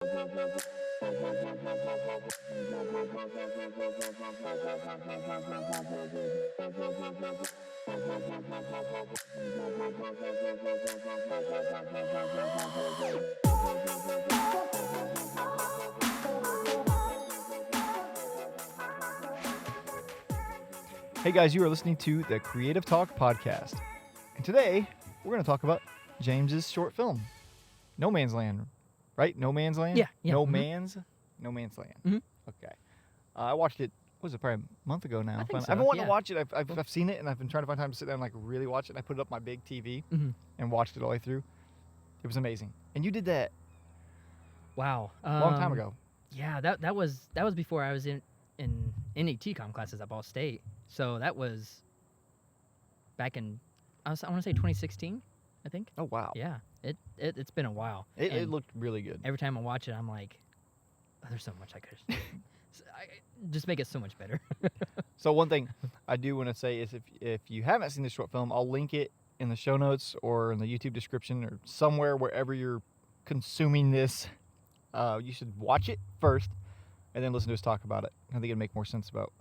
Hey guys, you are listening to the Creative Talk podcast. And today, we're going to talk about James's short film, No Man's Land. Right? No Man's Land? Yeah. No Man's Land. Mm-hmm. Okay. I watched it, what was it, probably a month ago now. I think so, I've been wanting yeah. to watch it. I've seen it, and I've been trying to find time to sit down and like really watch it. And I put it up my big TV and watched it all the way through. It was amazing. And you did that Wow. a long time ago. Yeah, that was before I was in any TCOM classes at Ball State. So that was back in I want to say 2016, I think. Oh, wow. Yeah. It's been a while. It looked really good. Every time I watch it, I'm like, oh, there's so much I could just make it so much better. So one thing I do want to say is if you haven't seen this short film, I'll link it in the show notes or in the YouTube description or somewhere wherever you're consuming this. You should watch it first and then listen to us talk about it. I think it'd make more sense about.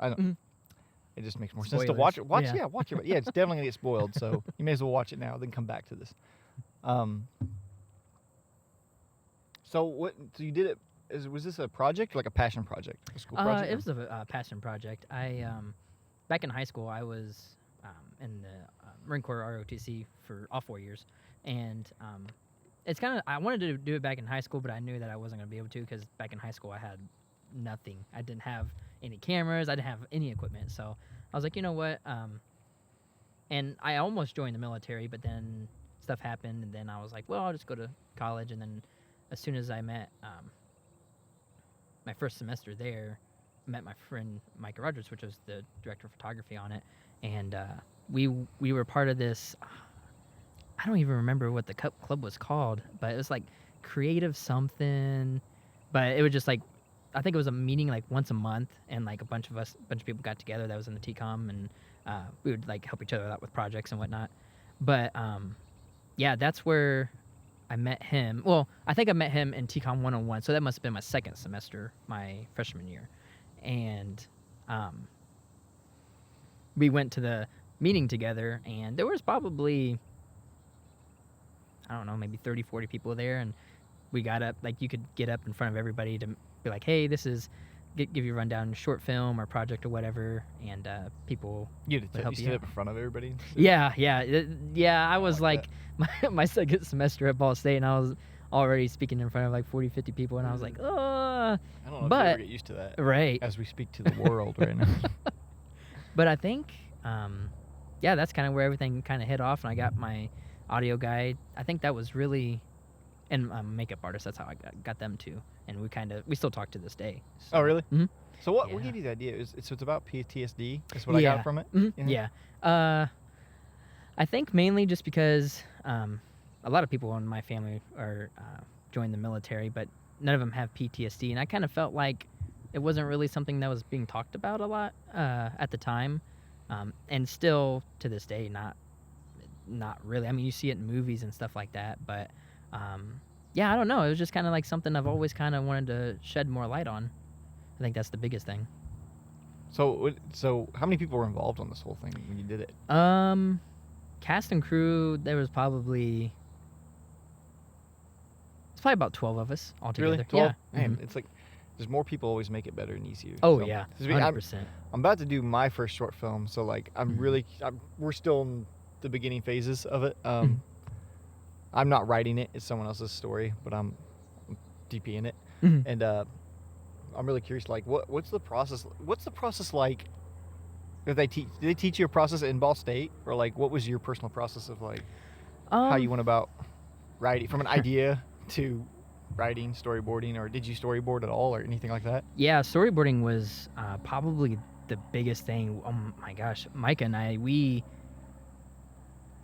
It just makes more sense to watch it. Watch it. Yeah, it's definitely gonna get spoiled. So you may as well watch it now, then come back to this. So you did it? Was this a project, like a passion project, a school project? It was a passion project. I back in high school, I was in the Marine Corps ROTC for all 4 years, and it's kind of I wanted to do it back in high school, but I knew that I wasn't going to be able to because back in high school I had nothing. I didn't have any cameras. I didn't have any equipment. So I was like, you know what? And I almost joined the military, but then stuff happened, and then I was like, well, I'll just go to college. And then as soon as I met my first semester there, I met my friend Micah Rogers, which was the director of photography on it, and we were part of this. I don't even remember what the club was called, but it was like creative something. But it was just like, I think it was a meeting like once a month, and like a bunch of people got together that was in the TCOM, and we would like help each other out with projects and whatnot. But yeah, that's where I met him. Well, I think I met him in TCOM 101, so that must have been my second semester, my freshman year. And we went to the meeting together, and there was probably, I don't know, maybe 30, 40 people there, and we got up, like you could get up in front of everybody to be like, hey, this is, give you a rundown, short film or project or whatever, and people You would help stood up in front of everybody? Yeah, I was like my second semester at Ball State, and I was already speaking in front of like 40, 50 people, and I was like, oh. I don't know but, if you ever get used to that. Right. As we speak to the world right now. But I think, yeah, that's kind of where everything kind of hit off, and I got my audio guy. I think that was really, and makeup artist, that's how I got them too. And we still talk to this day. So. Oh, really? Mm-hmm. So what Yeah. gave you the idea? So it's about PTSD? That's what I got from it? Mm-hmm. Yeah. I think mainly just because a lot of people in my family are joined the military, but none of them have PTSD. And I kind of felt like it wasn't really something that was being talked about a lot at the time. And still to this day, not really. I mean, you see it in movies and stuff like that, but yeah, I don't know. It was just kind of like something I've always kind of wanted to shed more light on. I think that's the biggest thing. So how many people were involved on this whole thing when you did it? Cast and crew, there was probably about 12 of us altogether. Really? 12? Yeah. Man, it's like there's more people always make it better and easier. Oh, so, yeah. 100%. 100%. I'm about to do my first short film, so like we're still in the beginning phases of it. I'm not writing it; it's someone else's story, but I'm DPing it, and I'm really curious. Like, what's the process? What's the process like? Did they teach you a process in Ball State, or like what was your personal process of like how you went about writing from an idea to writing, storyboarding, or did you storyboard at all or anything like that? Yeah, storyboarding was probably the biggest thing. Oh my gosh, Micah and I,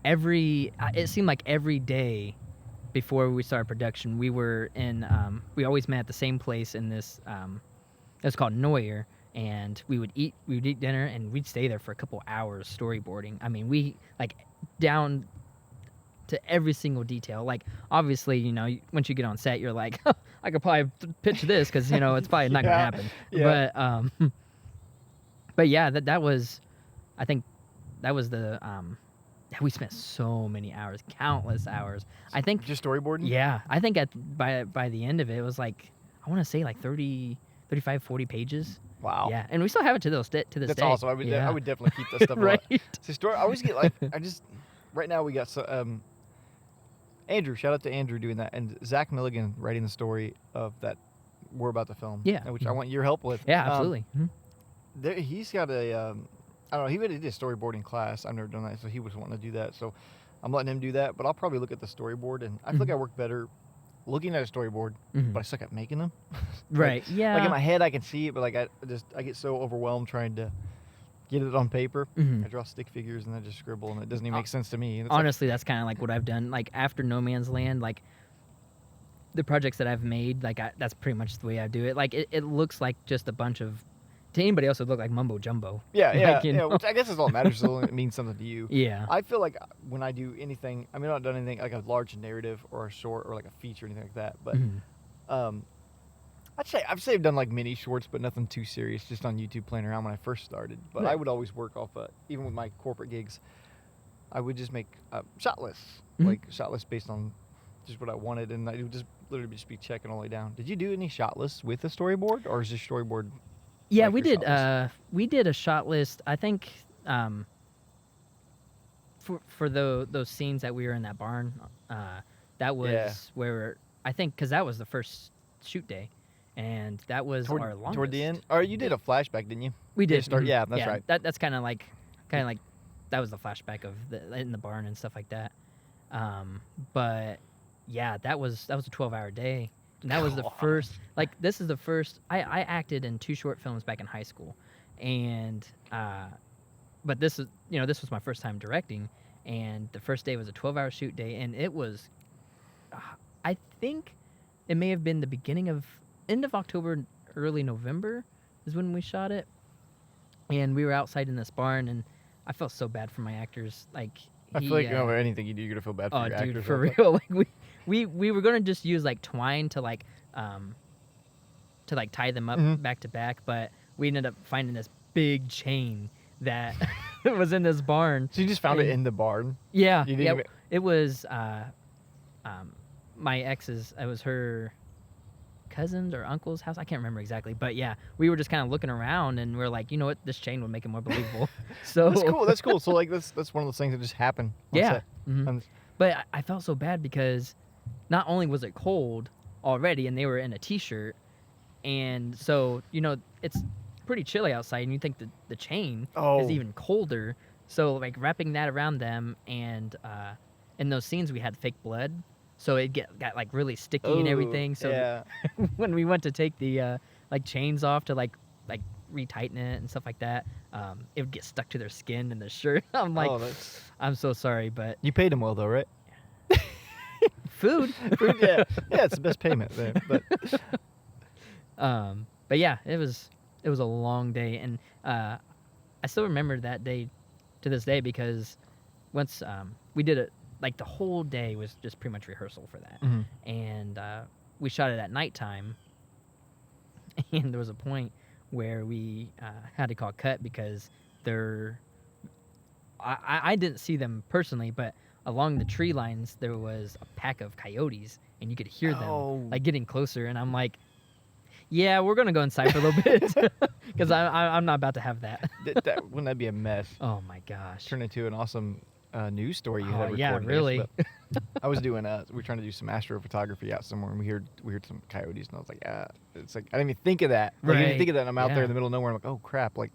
it seemed like every day before we started production, we were in, we always met at the same place in this, it was called Neuer, and we would eat dinner, and we'd stay there for a couple hours storyboarding. I mean, we, like, down to every single detail. Like, obviously, once you get on set, you're like, I could probably pitch this because it's probably not gonna happen. Yeah. But yeah, that was, I think, that was the we spent so many hours, countless hours. I think Just storyboarding? Yeah, I think by the end of it, it was like, I want to say like 30, 35, 40 pages. Wow. Yeah, and we still have it to this day. That's awesome. I would definitely keep that stuff right. See, story. I always get like right now we got Andrew. Shout out to Andrew doing that, and Zach Milligan writing the story of that we're about to film. Yeah. Which I want your help with. Yeah, absolutely. He's got a I don't know. He did a storyboarding class. I've never done that, so he was wanting to do that. So I'm letting him do that. But I'll probably look at the storyboard, and I feel like I work better looking at a storyboard, but I suck at making them. Right. Yeah. Like in my head, I can see it, but like I get so overwhelmed trying to get it on paper. I draw stick figures and I just scribble, and it doesn't even make sense to me. Honestly, that's kind of like what I've done. Like after No Man's Land, like the projects that I've made, like that's pretty much the way I do it. Like it looks like just a bunch of. To anybody else, it would look like mumbo jumbo. Yeah, like, yeah. Which I guess is all that matters. So it means something to you. Yeah. I feel like when I do anything, I mean, I've not done anything like a large narrative or a short or like a feature or anything like that. But I'd say I've done like mini shorts, but nothing too serious. Just on YouTube playing around when I first started. But I would always work off even with my corporate gigs. I would just make shot lists, like shot lists based on just what I wanted, and I would just literally just be checking all the way down. Did you do any shot lists with a storyboard, or is your storyboard? Yeah, like we did. shot We did a shot list. I think for those scenes that we were in that barn. That was where I think because that was the first shoot day, and that was our longest. Toward the end, or you did a flashback, didn't you? We did. Start. Yeah, that's right. That's kind of like that was the flashback of in the barn and stuff like that. But yeah, that was a 12-hour day. And that was the first, this is the first, I acted in 2 short films back in high school. And, but this was my first time directing. And the first day was a 12-hour shoot day. And it was, I think it may have been the end of October, early November is when we shot it. And we were outside in this barn, and I felt so bad for my actors. I feel like anything you do, you're gonna feel bad for your actors. Oh, dude, for real. Like we were gonna just use like twine to tie them up back to back, but we ended up finding this big chain that was in this barn. So you just found it in the barn? Yeah. It was my ex's. It was her cousin's or uncle's house. I can't remember exactly, but yeah, we were just kind of looking around, and we're like, you know what, this chain would make it more believable. So That's cool. So like that's one of those things that just happen. Yeah. But I felt so bad because not only was it cold already, and they were in a t-shirt, and so it's pretty chilly outside, and you think the chain is even colder. So like wrapping that around them, and in those scenes we had fake blood. So it got like really sticky and everything. So when we went to take the chains off to like retighten it and stuff like that, it would get stuck to their skin and the shirt. I'm like, I'm so sorry, but you paid them well though, right? Food, yeah, it's the best payment there. But yeah, it was a long day, and I still remember that day to this day because once we did it. Like the whole day was just pretty much rehearsal for that, and we shot it at nighttime. And there was a point where we had to call cut because I didn't see them personally, but along the tree lines there was a pack of coyotes, and you could hear them like getting closer. And I'm like, yeah, we're gonna go inside for a little bit because I'm not about to have that. Wouldn't that be a mess? Oh my gosh! Turn into an awesome. News story you had recorded. Yeah, really. I was doing we were trying to do some astrophotography out somewhere, and we heard some coyotes, and I was like, it's like I didn't even think of that. Like, I didn't even think of that. And I'm out there in the middle of nowhere. I'm like, oh crap! Like,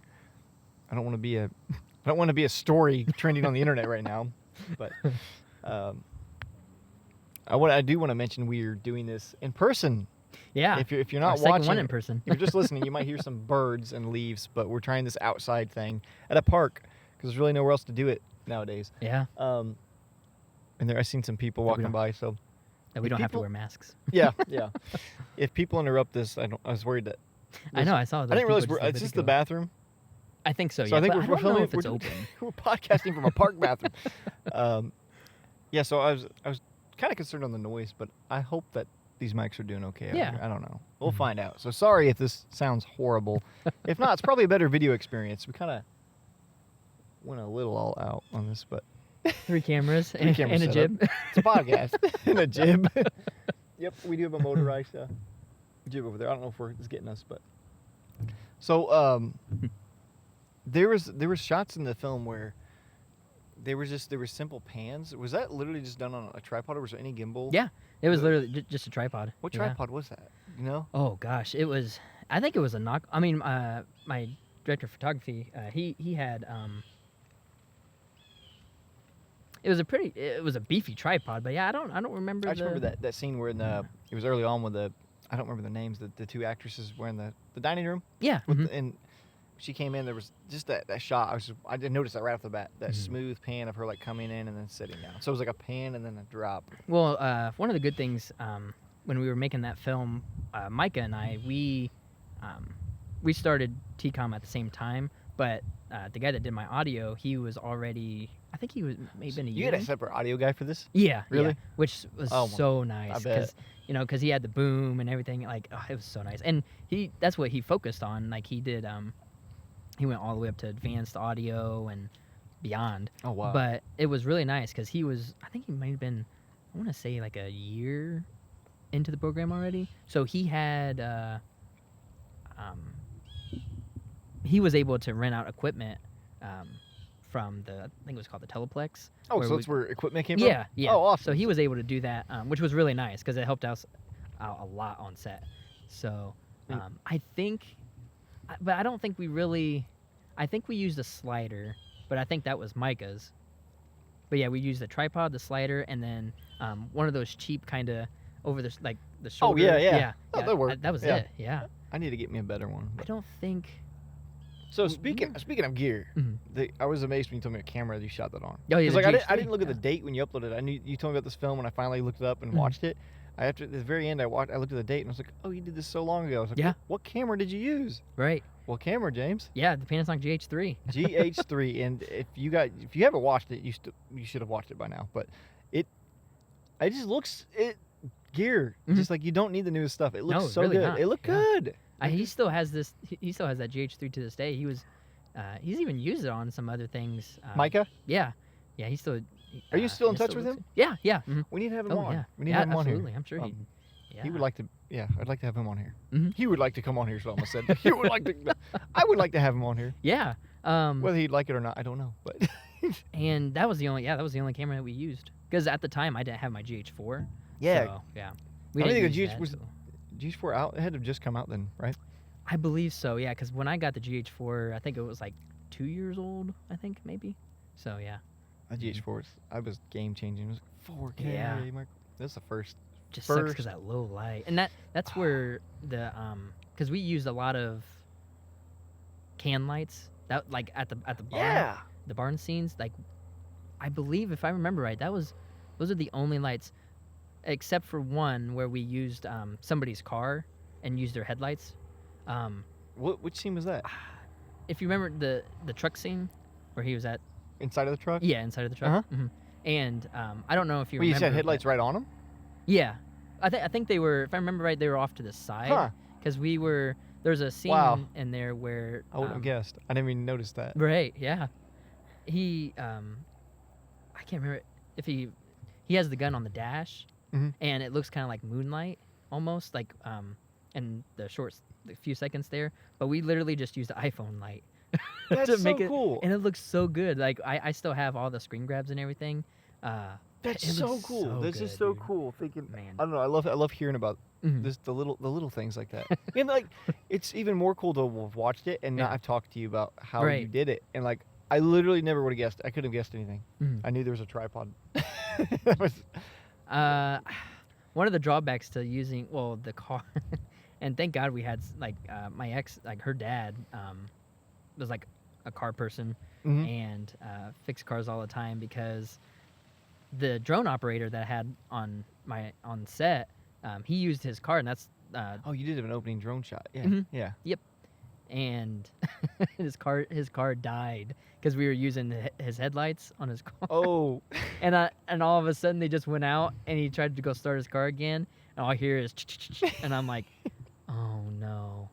I don't want to be a story trending on the internet right now. But I do want to mention we're doing this in person. Yeah. If you're not watching, watching, one in person. If you're just listening, you might hear some birds and leaves. But we're trying this outside thing at a park because there's really nowhere else to do it nowadays. Yeah. And I've seen some people walking by, so we don't have to wear masks. Yeah. If people interrupt this, I was worried that. I know. I saw that. I didn't realize it's just the bathroom. I think so. So yeah, I think we're filming if it's open. We're podcasting from a park bathroom. Yeah, so I was kind of concerned on the noise, but I hope that these mics are doing okay. Out Yeah. here. I don't know. We'll find out. So sorry if this sounds horrible. If not, it's probably a better video experience. We kind of went a little all out on this, but 3 cameras Three and, camera and a setup. jib. It's a podcast and a jib. Yep, we do have a motorized jib over there. I don't know if it's getting us, but so there was shots in the film where there were simple pans. Was that literally just done on a tripod, or was there any gimbal? Yeah, it was literally just a tripod. What Yeah. tripod was that? You know? Oh gosh, it was. I think it was a knock. I mean, my director of photography, he had. It was a beefy tripod, but yeah, I don't remember. I just remember that scene where it was early on with I don't remember the names. The 2 actresses were in the dining room. Yeah. And she came in. There was just that shot. I didn't notice that right off the bat. That smooth pan of her like coming in and then sitting down. So it was like a pan and then a drop. Well, one of the good things when we were making that film, Micah and I, we started TCOM at the same time, but the guy that did my audio, he was already. I think he was maybe been a year. You had a separate audio guy for this? Yeah, Really? yeah, which was so nice I bet. because he had the boom and everything. Like, it was so nice, and that's what he focused on. Like, he did. He went all the way up to advanced audio and beyond. Oh wow! But it was really nice because he was. I think he might have been. I want to say like a year into the program already. So he had. He was able to rent out equipment. From I think it was called the Teleplex. Oh, so that's where equipment came from? Yeah, yeah. Oh, awesome. So he was able to do that, which was really nice because it helped us out a lot on set. So I think, but I don't think we really. I think we used a slider, but I think that was Micah's. But yeah, we used the tripod, the slider, and then one of those cheap kind of over the the shoulder. yeah. yeah. Oh, that worked. That was Yeah. it. Yeah. I need to get me a better one. I don't think. So speaking of gear, Mhm. I was amazed when you told me what camera you shot that on. Oh, yeah, 'Cause, the like I GH3, didn't look at the date when you uploaded it. I knew you told me about this film when I finally looked it up and watched it. After the very end, I looked at the date and I was like, oh, you did this so long ago. I was like, Yeah. What camera did you use? Right. What camera, James? Yeah, the Panasonic GH3. GH3. And if you haven't watched it, you should have watched it by now. But it just looks gear. Just like you don't need the newest stuff. It looks so really good. not. It looked Yeah. good. He still has this. He still has that GH3 to this day. He's even used it on some other things. Micah, Yeah, yeah. He's still. are you still in it touch with looks- him? Yeah, yeah. Mhm. We need to have him Oh on. yeah. We need yeah, to have him absolutely. on here. I'm sure he. Um, Yeah. He would like to. Yeah, I'd like to have him on here. Mhm. He would like to come on here. Is what I almost said. He would like to. I would like to have him on here. Yeah. Whether he'd like it or not, I don't know. But And that was the only. Yeah, that was the only camera that we used. Because at the time I didn't have my GH4. yeah, So, yeah. I don't think the use GH that, was- so. GH4 out. It had to have just come out then, right? I believe so. Yeah, because when I got the GH4, I think it was like 2 years old. I think maybe. So yeah. The GH4 I was game changing. It was 4K. Yeah. That's the first. Just sucks First- because that low light, and that's where the because we used a lot of can lights that like at the barn, the barn scenes. Like, I believe if I remember right, those are the only lights, except for one where we used somebody's car and used their headlights. Which scene was that? If you remember the truck scene where he was at, Inside of the truck? yeah, inside of the truck. And I don't know if you Well, you remember. said headlights right on him? Yeah, I think they were. If I remember right, they were off to the side. Huh. Because there's a scene Wow. in there where I wouldn't have guessed. I didn't even notice that. right, yeah, he I can't remember if he has the gun on the dash, Mhm. and it looks kind of like moonlight almost like in the few seconds there, but we literally just used the iPhone light That's to so make it, cool. and it looks so good. Like I still have all the screen grabs and everything. That's it so looks cool. so That's just good, so dude. cool. Thinking, Man. I don't know. I love hearing about Mhm. the little things like that. And like, it's even more cool to have watched it and not Yeah. have talked to you about how you Right. did it. And like, I literally never would have guessed. I couldn't have guessed anything. Mhm. I knew there was a tripod. That was, One of the drawbacks to using the car, and thank God we had my ex, like her dad, was like a car person Mhm. and fixed cars all the time because the drone operator that I had on set, he used his car, and that's Oh, you did have an opening drone shot. Yeah. Mhm. Yeah. and his car died because we were using his headlights on his car. Oh, And all of a sudden they just went out, and he tried to go start his car again, and all I hear is and I'm like, oh no.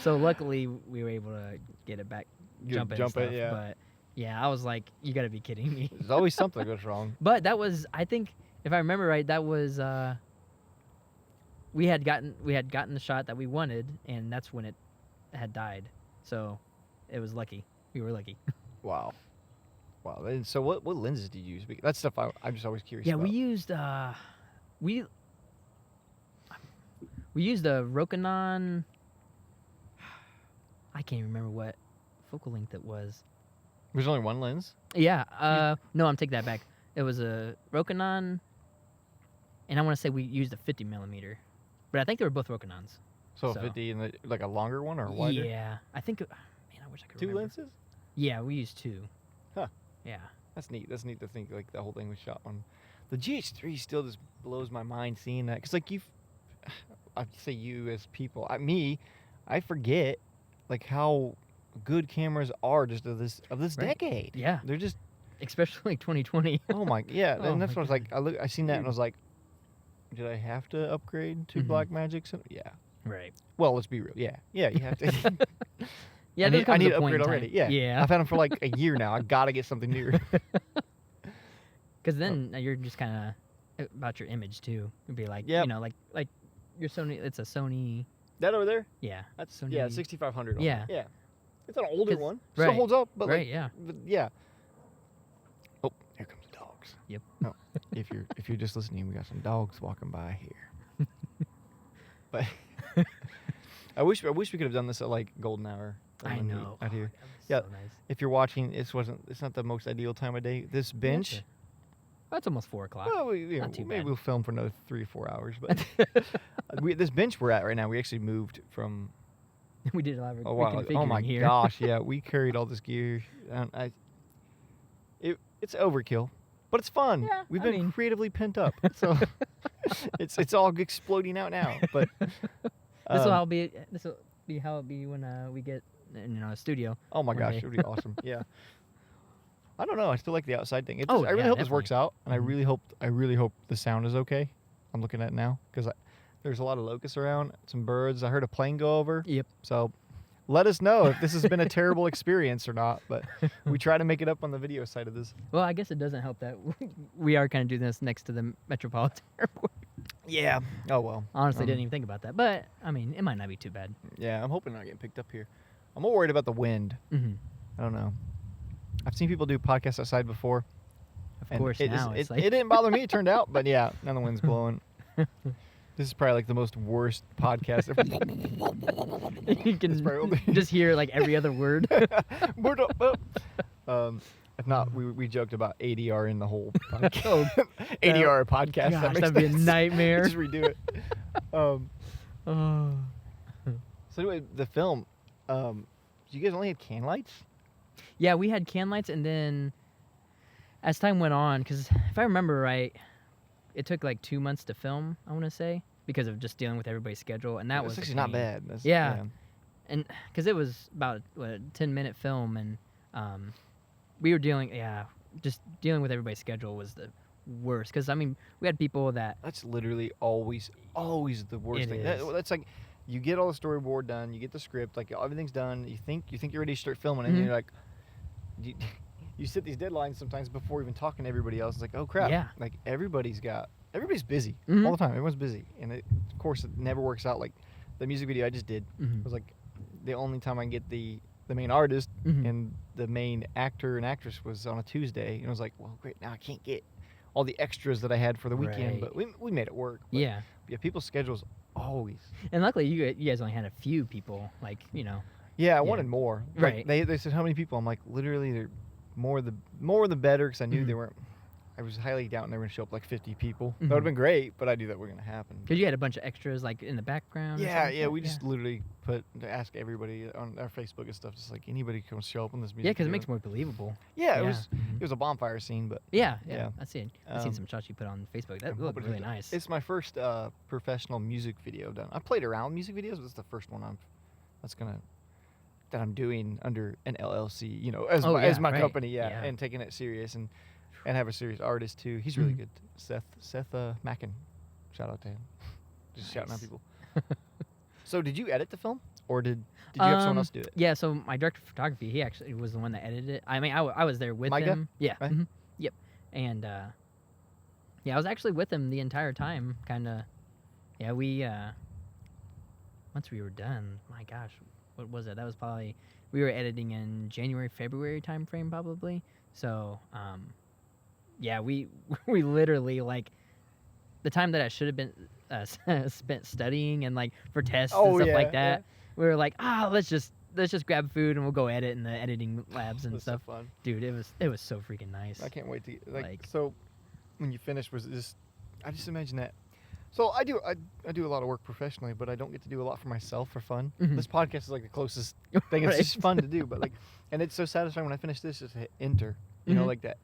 So luckily we were able to get it back, jump it, and stuff, yeah. But yeah, I was like, you got to be kidding me. There's always something that goes wrong. But that was, I think, if I remember right, that was we had gotten the shot that we wanted, and that's when it had died. So it was lucky. We were lucky. Wow. And so what lenses do you use? Because that's stuff I'm just always curious Yeah, about. we used we used a Rokinon. I can't remember what focal length it was. There's only one lens? Yeah. No, I'm taking that back. It was a Rokinon, and I want to say we used a 50 millimeter, but I think they were both Rokinons. So 50 and like a longer one or a wider? Yeah, I think. Man, I wish I could. Two remember. lenses? Yeah, we used two. Huh. Yeah. That's neat. That's neat to think like the whole thing was shot on. The GH3 still just blows my mind seeing that, because like I say you as people, I forget like how good cameras are just of this Right. decade. Yeah. They're just Especially 2020. oh my yeah, Oh and that's my what I was like. I seen that and I was like, did I have to upgrade to Mhm. Blackmagic? Yeah. Right. Well, let's be real. Yeah, you have to. Yeah, I there need, comes I need a to point upgrade in already. time. Yeah. Yeah. I've had them for like a year now. I gotta get something new. Because then you're just kind of about your image too. It'd be like, Yep. you know, like your Sony. It's a Sony. That over there? Yeah. That's Sony. yeah, 6500. Yeah. Yeah. It's an older 'Cause- one. Still right, holds up, but right. like, Yeah. but yeah. Oh, here comes the dogs. Yep. No, if you're just listening, we got some dogs walking by here. But I wish we could have done this at like golden hour. I when we- know. out here. That was Yeah. So nice. If you're watching, it's not the most ideal time of day. This bench. That's almost 4 o'clock. Well, Not too maybe bad. we'll film for another 3 or 4 hours. But this bench we're at right now, we actually moved from We did a lot of a while. Oh my reconfiguring here. gosh, yeah, we carried all this gear. And it's overkill, but it's fun. Yeah, We've I been mean- creatively pent up, so it's all exploding out now. But This will be how it'll be when we get a studio. oh my one gosh, day. it would be awesome. Yeah. I don't know. I still like the outside thing. Oh, I really yeah, hope this works out, and Mhm. I really hope the sound is okay. I'm looking at it now because there's a lot of locusts around, some birds. I heard a plane go over. Yep. So let us know if this has been a terrible experience or not. But we try to make it up on the video side of this. Well, I guess it doesn't help that we are kind of doing this next to the Metropolitan Airport. Yeah. Oh well. Honestly, didn't even think about that. But, I mean, it might not be too bad. Yeah, I'm hoping not getting picked up here. I'm more worried about the wind. Mm-hmm. I don't know. I've seen people do podcasts outside before. Of and course, now it's like... it didn't bother me. It turned out, but yeah, now the wind's blowing. This is probably like the most worst podcast ever. you can probably- just hear like every other word. If not, we joked about ADR in the whole podcast. Oh, ADR podcast. Gosh, that makes that'd be a sense. nightmare. Just redo it. Oh. So anyway, the film. You guys only had can lights? Yeah, we had can lights, and then as time went on, because if I remember right, it took like 2 months to film, I want to say, because of just dealing with everybody's schedule, and that was That's the actually not pain. bad. That's, Yeah. And because it was about a 10-minute film, and we were just dealing with everybody's schedule was the worst. Because I mean, we had people that That's literally always the worst It thing. is. That's like, you get all the storyboard done, you get the script, like everything's done. You think you're ready to start filming, and Mhm. you're like, you set these deadlines sometimes before even talking to everybody else. It's like, oh crap, Yeah. like everybody's busy Mhm. all the time. Everyone's busy, and of course it never works out. Like the music video I just did Mhm. was like the only time I can get the main artist Mhm. and the main actor and actress was on a Tuesday, and I was like, well, great, now I can't get all the extras that I had for the weekend, Right. but we made it work. But yeah. yeah, people's schedules always. And luckily, you guys only had a few people, like Yeah, I Yeah. wanted more. Like, Right. they said how many people? I'm like, literally, they're more the better, because I knew Mhm. they weren't. I was highly doubting they were gonna show up like 50 people. Mhm. That would have been great, but I knew that were gonna happen. because you had a bunch of extras like in the background. or Yeah, something. yeah, we just literally ask everybody on our Facebook and stuff, just like anybody can show up on this music. Yeah, because it video. makes it more believable. Yeah, Mhm. it was a bonfire scene, but Yeah, Yeah. I see. I've seen Um, some shots you put on Facebook. That I'm looked hoping really nice. It's my first professional music video done. I played around music videos, but it's the first one that's gonna that I'm doing under an LLC, you know, as Oh, as yeah, my right. company, Yeah. and taking it serious and have a serious artist too. He's really good. Seth Mackin. Shout out to him. Just shouting out Nice. people. So did you edit the film, or did you have someone else do it? Yeah, so my director of photography, he actually was the one that edited it. I mean, I was there with Micah? him. Yeah. Right? Yep. And yeah, I was actually with him the entire time. Kind of. Yeah, we once we were done, my gosh, what was it? That was probably we were editing in January, February time frame probably. So yeah, we we literally like the time that I should have been spent studying and like for tests and Oh, stuff yeah, like that. yeah. We were like, let's just grab food and we'll go edit in the editing labs and That's so stuff. fun. Dude, it was so freaking nice. I can't wait to Like- so when you finish, was it just I just imagine that. So I do a lot of work professionally, but I don't get to do a lot for myself for fun. Mhm. This podcast is like the closest thing. It's Right. just fun to do, but like, and it's so satisfying when I finish this. Just hit enter, you know, Mhm. like that,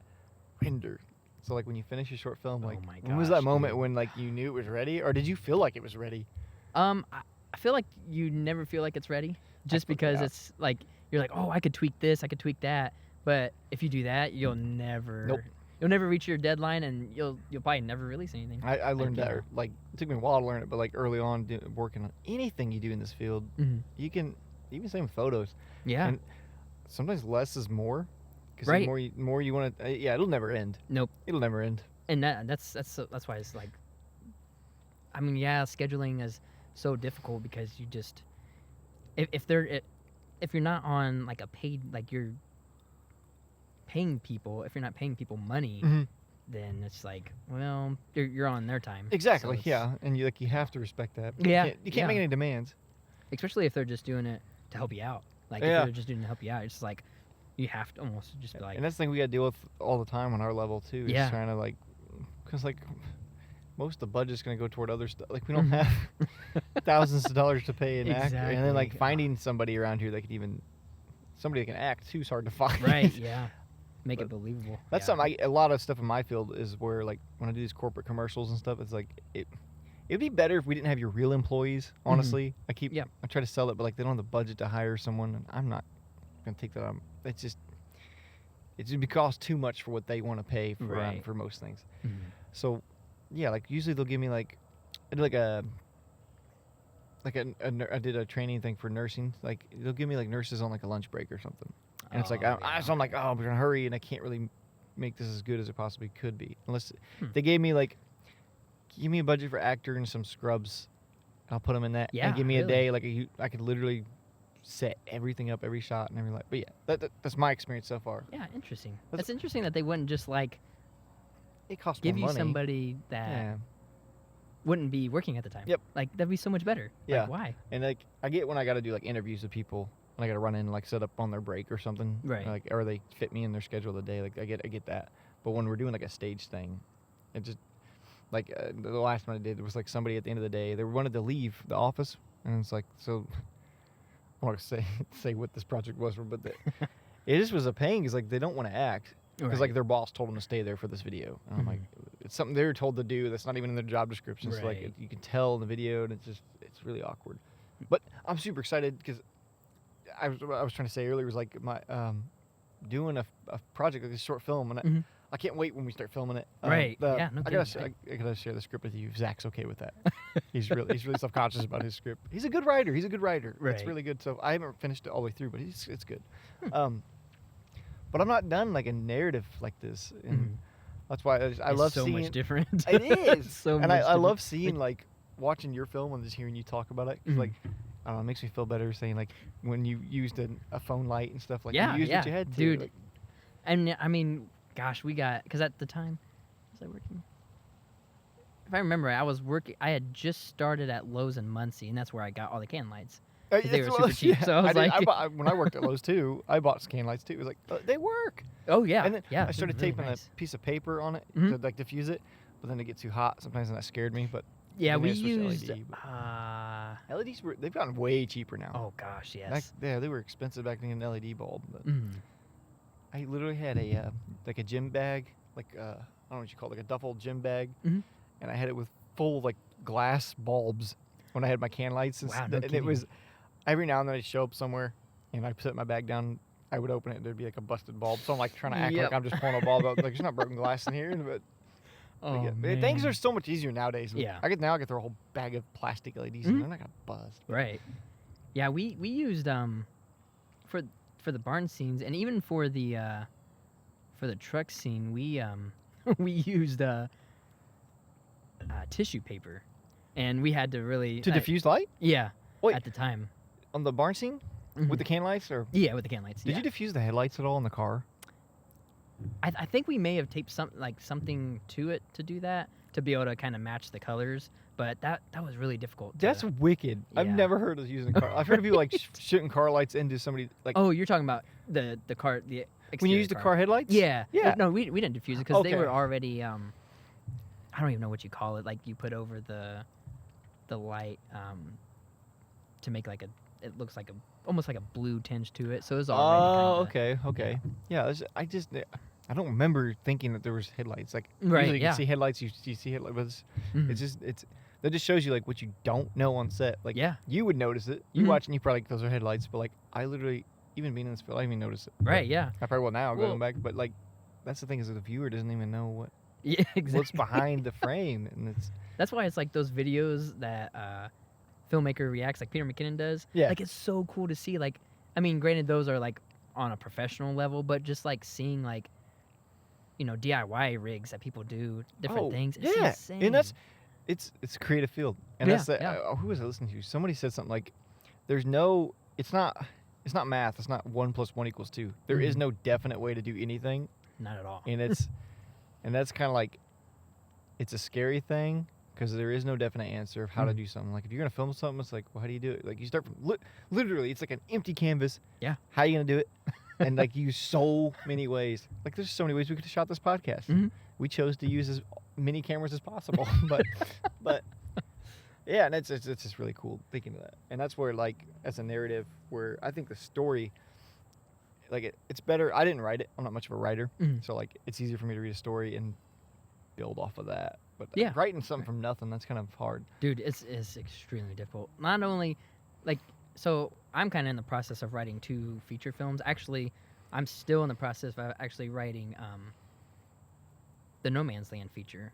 enter. So like when you finish your short film, Oh like my when was that gosh, moment dude. when like you knew it was ready, or did you feel like it was ready? I feel like you never feel like it's ready, just because yeah. it's like you're like, I could tweak this, I could tweak that, but if you do that, you'll never, Nope. you'll never reach your deadline, and you'll probably never release anything. I learned you that know. like it took me a while to learn it, but like early on working on anything you do in this field, Mhm. you can even same with photos. Yeah. And sometimes less is more, because Right. the more you want to. Yeah, it'll never end. Nope. It'll never end. And that's why it's like, I mean, yeah, scheduling is so difficult because you just if you're not on like a paid, like you're paying people, if you're not paying people money, then it's like, well, you're on their time. Exactly. So it's- Yeah, and you have to respect that. Yeah, You can't make yeah. any demands. Especially if they're just doing it to help you out. Like Yeah. if they're just doing it to help you out, it's like you have to almost just be like, And that's the thing we got to deal with all the time on our level too. Is Yeah. trying to like, because like most of the budget's gonna go toward other stuff. Like we don't have thousands of dollars to pay an actor, and then like Exactly. finding somebody around here that could even somebody that can act too is hard to find. right, yeah, make it But believable. That's yeah. something. A lot of stuff in my field is where like when I do these corporate commercials and stuff, it's like it'd be better if we didn't have your real employees. Honestly, Yeah. I try to sell it, but like they don't have the budget to hire someone, and I'm not gonna take that on. It's just it costs too much for what they want to pay for Right. for most things. Mhm. So yeah, like usually they'll give me like I did I did a training thing for nursing. Like they'll give me like nurses on like a lunch break or something, and it's like Oh, so I'm like, oh, we're gonna hurry, and I can't really make this as good as it possibly could be unless Hmm. they gave me like give me a budget for actor and some scrubs, and I'll put them in that. Yeah, and give me really. a day like I could literally set everything up, every shot and everything like. But yeah, that's my experience so far. Yeah, interesting. That's- That's interesting that they wouldn't just like It costs give more you money. somebody that Yeah. wouldn't be working at the time. Yep. Like that'd be so much better. Yeah. Like, why? And like I get when I got to do like interviews with people and I got to run in and like set up on their break or something. Right. Like or they fit me in their schedule of the day. Like I get that. But when we're doing like a stage thing, it just like the last one I did was like somebody at the end of the day they wanted to leave the office and it's like so. I want to say what this project was, but it just was a pain because like they don't want to act because like their boss told them to stay there for this video. And I'm like, it's something they were told to do that's not even in their job description. So like Right. you can tell in the video, and it's really awkward. But I'm super excited because I was trying to say earlier was like my doing a project like this short film, and Mhm. I can't wait when we start filming it. Right. Yeah, no I gotta kidding. I gotta share the script with you. If Zach's okay with that. He's really self-conscious about his script. He's a good writer. It's Right. really good. So I haven't finished it all the way through, but it's good. But I'm not done like a narrative like this, and Mhm. that's why I It's love so seeing much different. It is so and much I different. love seeing like watching your film and just hearing you talk about it. 'Cause, Mhm. like I don't know, it makes me feel better saying like when you used a phone light and stuff like Yeah, you used yeah, what you had to. dude. Like, And I mean, gosh, we got because at the time, was I working? If I remember, I was working. I had just started at Lowe's in Muncie, and that's where I got all the can lights. They were it's- super cheap, so I was like- when I worked at Lowe's too, I bought scan lights too. It was like they work. Oh yeah, And then yeah. I they're started really taping nice. a piece of paper on it Mhm. to like diffuse it, but then it gets too hot sometimes, and that scared me. But Yeah, then we they switched to used. LED, but LEDs they've gotten way cheaper now. Oh gosh, Back, yes. yeah, they were expensive back then, an LED bulb. But Mhm. I literally had a like a gym bag, like I don't know what you call it, like a duffel gym bag, Mhm. and I had it with full like glass bulbs when I had my can lights, Wow, and no it was every now and then I'd show up somewhere and I set my bag down, I would open it, and there'd be like a busted bulb. So I'm like trying to act Yep. like I'm just pulling a bulb out. Like there's not broken glass in here, but Oh, yeah, man. things are so much easier nowadays. Yeah. I get throw a whole bag of plastic LEDs, and they're not gonna buzz. Right. Yeah, we used for the barn scenes, and even for the truck scene, we we used tissue paper, and we had to really To diffuse light? Yeah. Wait. At the time. On the barn scene with the can lights, or Yeah, with the can lights. did yeah. you diffuse the headlights at all in the car? I think we may have taped something to it to do that, to be able to kind of match the colors, but that was really difficult. That's wicked. I've Yeah. never heard of using car. I've heard of people like shooting car lights into somebody like. Oh, you're talking about the car, the when you exterior use the car headlights? Yeah. Yeah. No, we didn't diffuse it because they Okay. were already I don't even know what you call it. Like you put over the light to make like it looks like almost like a blue tinge to it. So it was already kinda, Okay. Yeah, I don't remember thinking that there was headlights. Like Right, usually you yeah. can see headlights, you see headlights, but Mhm. that just shows you like what you don't know on set. Like Yeah. you would notice it. You Mhm. watch and you probably like those are headlights, but like I literally even being in this field, I didn't even notice it. But Right, yeah. I probably will now Well- going back, but like that's the thing is that the viewer doesn't even know Yeah, exactly. what's behind the frame, and it's That's why it's like those videos that filmmaker reacts, like Peter McKinnon does. Yeah. Like it's so cool to see. Like, I mean, granted, those are like on a professional level, but just like seeing like, DIY rigs that people do, different things. It's yeah, insane. and it's a creative field, and Yeah, that's the yeah. who was I listening to? Somebody said something like, it's not math. It's not 1 + 1 = 2. There is Mhm. no definite way to do anything, Not at all. and and that's kind of like, it's a scary thing because there is no definite answer of how to Mhm. do something. Like if you're gonna film something, it's like, well, how do you do it? Like you start from literally, it's like an empty canvas. Yeah. How are you gonna do it? And like you use so many ways. Like there's so many ways we could have shot this podcast. Mhm. We chose to use as many cameras as possible, but yeah, and it's just really cool thinking of that. And that's where like as a narrative, where I think the story, like it's better. I didn't write it. I'm not much of a writer, Mhm. so like it's easier for me to read a story and build off of that. But Yeah. writing something from nothing, that's kind of hard. Dude, it's extremely difficult. Not only, like, so I'm kind of in the process of writing 2 feature films. Actually, I'm still in the process of actually writing the No Man's Land feature.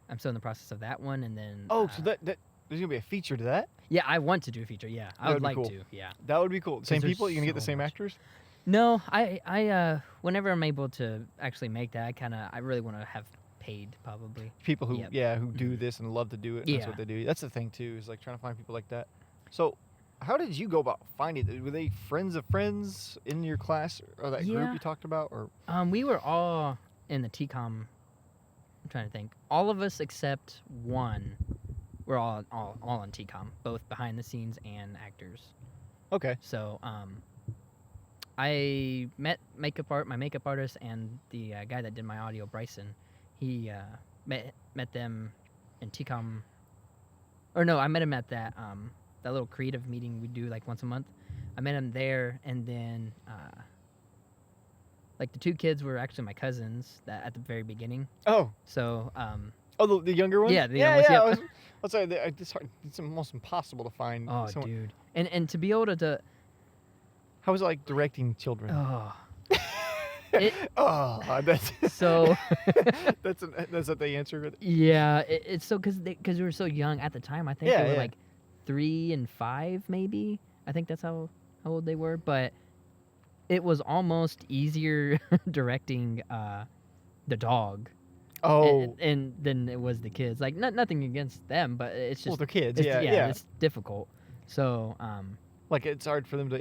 I'm still in the process of that one, and then Oh, so that there's gonna be a feature to that? yeah, I want to do a feature. Yeah, I That would would be like cool. to. Yeah. That would be cool. Same there's people? You gonna get the so same much. actors? No, I whenever I'm able to actually make that, I really want to have paid probably. People who Yep. who do this and love to do it. That's Yeah. what they do. That's the thing too, is like trying to find people like that. So how did you go about finding it? Were they friends of friends in your class or that group Yeah. you talked about? Or We were all in the TCOM. I'm trying to think. All of us except one. We're all in TCOM, both behind the scenes and actors. okay. So I met my makeup artist and the guy that did my audio, Bryson. He met them in TCOM. Or no, I met him at that little creative meeting we do like once a month. I met him there, and then like the 2 kids were actually my cousins that at the very beginning. Oh. So Oh, the younger ones? Yeah, the young ones, Yeah, yep. I'll say it's almost impossible to find oh someone. dude, and to be able to How was it like directing children? oh it, That's so that's what they answer. yeah, it's so because we were so young at the time. I think Yeah, they were yeah. like 3 and 5 maybe. I think that's how old they were, but it was almost easier directing the dog Oh, and than it was the kids. Like nothing against them, but it's well, just they're kids. it's, Yeah. it's difficult. So Like it's hard for them to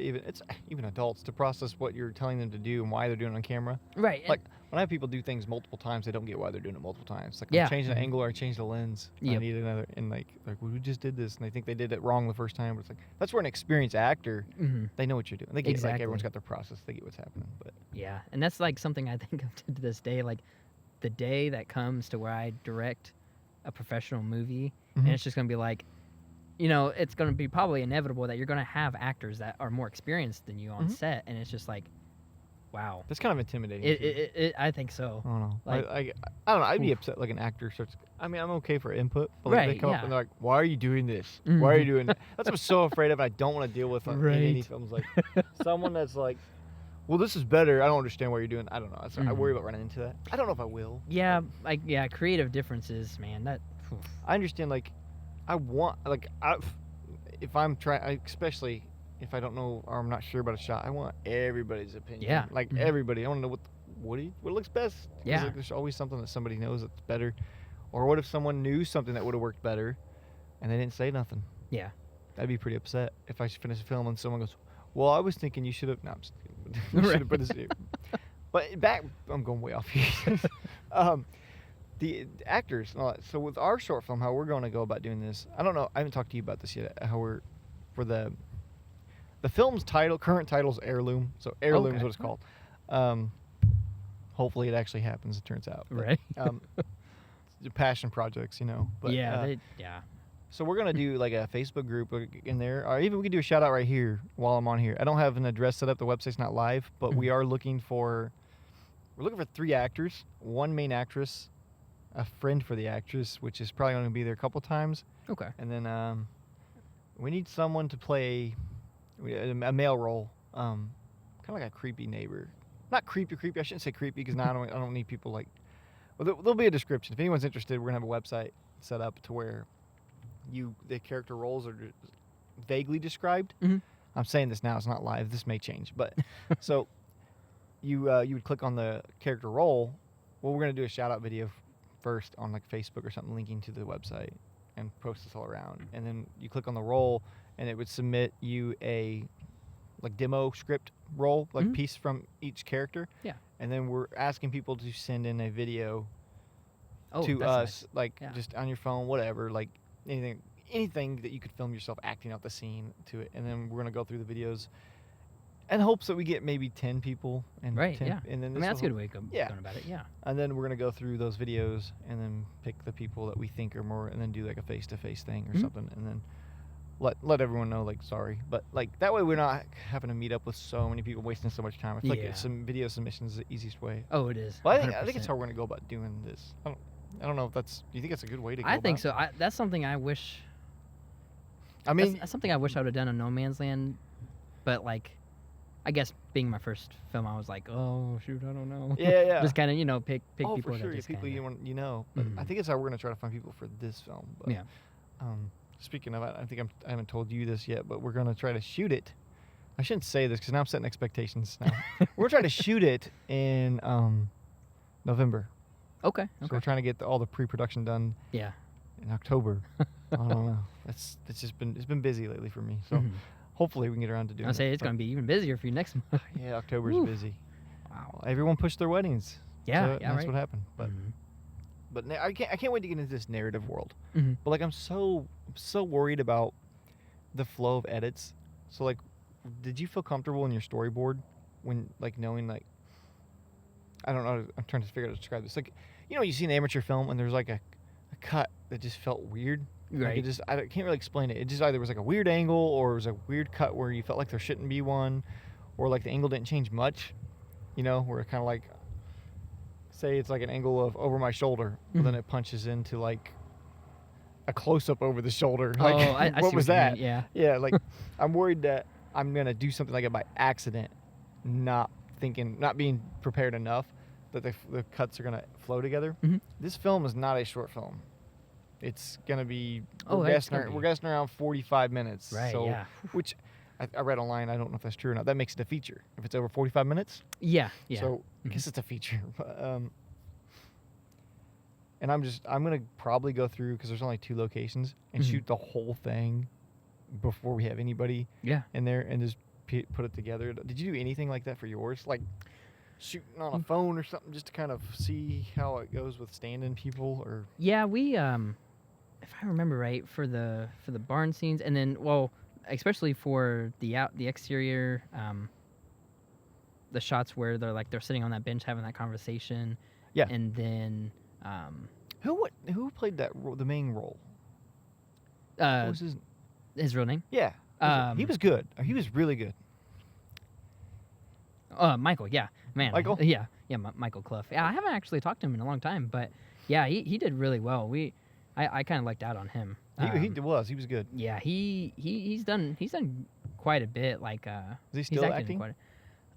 even adults to process what you're telling them to do and why they're doing it on camera. right, Like when I have people do things multiple times, they don't get why they're doing it multiple times. Like Yeah. I'm changing the Mhm. angle or I changed the lens. I Yep. need another, and like well, we just did this, and they think they did it wrong the first time. But it's like that's where an experienced actor, they know what you're doing. They get like everyone's Exactly. got their process. They get what's happening. But yeah, and that's like something I think of to this day. Like the day that comes to where I direct a professional movie, and Mhm. it's just gonna be like, it's gonna be probably inevitable that you're gonna have actors that are more experienced than you on Mhm. set, and it's just like, Wow. That's kind of intimidating. I think so. I don't know. Like, I don't know. I'd be oof. upset like an actor starts. I mean, I'm okay for input, but like they Right, come up yeah. and they're like, "Why are you doing this? Why are you Mhm. doing that?" That's what I'm so afraid of. I don't want to deal with in any Right. films. Like someone that's like, "Well, this is better. I don't understand what you're doing." I don't know. I worry Mhm. about running into that. I don't know if I will. Yeah, creative differences, man. Oof. I understand. Like, I want like if I'm trying, especially if I don't know or I'm not sure about a shot, I want everybody's opinion. Yeah. Like Mhm. everybody. I want to know what looks best. 'Cause, Yeah. like, there's always something that somebody knows that's better. Or what if someone knew something that would have worked better, and they didn't say nothing? Yeah. I'd be pretty upset if I finish a film and someone goes, "Well, I was thinking you should have." No, I'm just kidding. You should have put this. But back, I'm going way off here. The actors and all that. So with our short film, how we're going to go about doing this, I don't know. I haven't talked to you about this yet. How we're for the film's current title's Heirloom. So Heirloom is Okay. what it's called. Hopefully it actually happens. It turns out. But, Right. passion projects, But, yeah. So we're gonna do like a Facebook group in there, or even we could do a shout out right here while I'm on here. I don't have an address set up. The website's not live, but we are looking for 3 actors, 1 main actress, a friend for the actress, which is probably going to be there a couple times, Okay. and then we need someone to play a male role, kind of like a creepy neighbor. Not creepy. I shouldn't say creepy because now I don't need people like. Well, there'll be a description if anyone's interested. We're gonna have a website set up to where the character roles are vaguely described. Mm-hmm. I'm saying this now; it's not live. This may change, but so you would click on the character role. Well, we're gonna do a shout out video first on like Facebook or something, linking to the website, and post this all around. And then you click on the role, and it would submit you a like demo script role, like piece from each character. Yeah. And then we're asking people to send in a video Oh, to that's us, nice. like Yeah. just on your phone, whatever, like anything that you could film yourself acting out the scene to it. And then we're gonna go through the videos in hopes that we get maybe 10 people. And Right. 10, Yeah. And then I mean, that's a good way of going about it. Yeah. And then we're gonna go through those videos and then pick the people that we think are more, and then do like a face-to-face thing or something, and then let everyone know, like, sorry, but like that way we're not having to meet up with so many people, wasting so much time. I feel like some video submissions is the easiest way. Oh, it is. Well, I think it's how we're gonna go about doing this. I don't know if that's. Do you think that's a good way to go? I think so. That's something I wish. I mean, that's something I wish I would have done on No Man's Land, but like, I guess being my first film, I was like, oh shoot, I don't know. Yeah. Just kind of pick people. For sure, that just people kinda, But I think it's how we're gonna try to find people for this film. But, Yeah. Speaking of, I think I haven't told you this yet, but we're gonna try to shoot it. I shouldn't say this because now I'm setting expectations. Now we're trying to shoot it in November. Okay. So we're trying to get all the pre-production done. Yeah. In October. I don't know. It's been busy lately for me. So hopefully we can get around to doing it. I'll say it's going to be even busier for you next month. Yeah, October's busy. Wow. Well, everyone pushed their weddings. Yeah, so yeah, that's right. what happened. But I can't wait to get into this narrative world. Mm-hmm. But like I'm so worried about the flow of edits. So like, did you feel comfortable in your storyboard when like knowing like, I don't know, I'm trying to figure out how to describe this. Like, you see an amateur film and there's like a cut that just felt weird. Right. Like I can't really explain it. It just either was like a weird angle or it was a weird cut where you felt like there shouldn't be one, or like the angle didn't change much. Where it kind of like, say it's like an angle of over my shoulder, but then it punches into like a close up over the shoulder. Like, I what see was what you that? mean, yeah. Yeah, like I'm worried that I'm gonna do something like it by accident, not being prepared enough that the cuts are gonna flow together. This film is not a short film. It's gonna be we're guessing around 45 minutes. Right. So, yeah. which I read online. I don't know if that's true or not. That makes it a feature if it's over 45 minutes. Yeah. Yeah. So I guess it's a feature. And I'm gonna probably go through, because there's only 2 locations, and shoot the whole thing before we have anybody in there, and just put it together. Did you do anything like that for yours? Like shooting on a phone or something, just to kind of see how it goes with stand-in people? Or Yeah, we if I remember right, for the barn scenes, and then especially for the exterior, the shots where they're sitting on that bench having that conversation. Yeah. And then who played the main role? What was his real name? Yeah. He was good. He was really good. Michael, yeah, man, Michael? yeah, Michael Clough. Yeah, I haven't actually talked to him in a long time, but yeah, he did really well. I kind of lucked out on him. He was good. Yeah, he's done quite a bit. Like Is he he's still acted in acting? quite.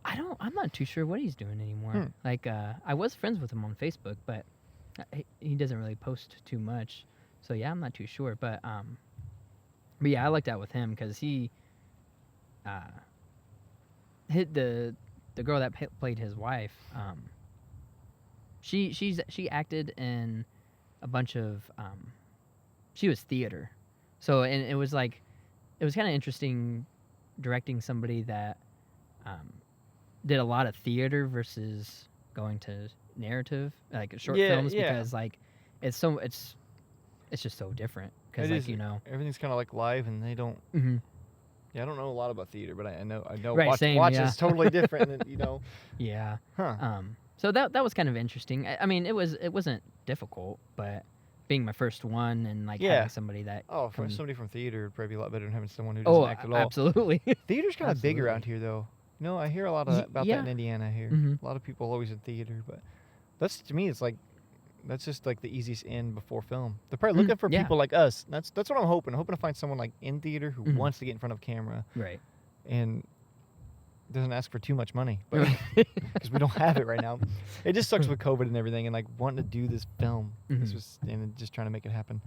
I'm not too sure what he's doing anymore. Hmm. Like I was friends with him on Facebook, but he doesn't really post too much. So yeah, I'm not too sure. But yeah, I lucked out with him because he hit the girl that played his wife. She acted in a bunch of she was theater, so and it was like it was kind of interesting directing somebody that did a lot of theater versus going to narrative like short films because like it's just so different because like everything's kind of like live and they don't. Mm-hmm. Yeah, I don't know a lot about theater, but I know Right, watch yeah. is totally different than Yeah. Huh. So that was kind of interesting. I mean, it wasn't difficult, but being my first one and like having somebody that for somebody from theater would probably be a lot better than having someone who doesn't act at all. Absolutely. Theater's kind of big around here though. I hear a lot of about that in Indiana. I hear Mm-hmm. a lot of people always in theater, but that's to me it's like that's just like the easiest in before film. They're probably looking for people like us. That's what I'm hoping. I'm hoping to find someone like in theater who wants to get in front of camera, right? And doesn't ask for too much money, but because we don't have it right now. It just sucks with COVID and everything, and like wanting to do this film. This was and just trying to make it happen.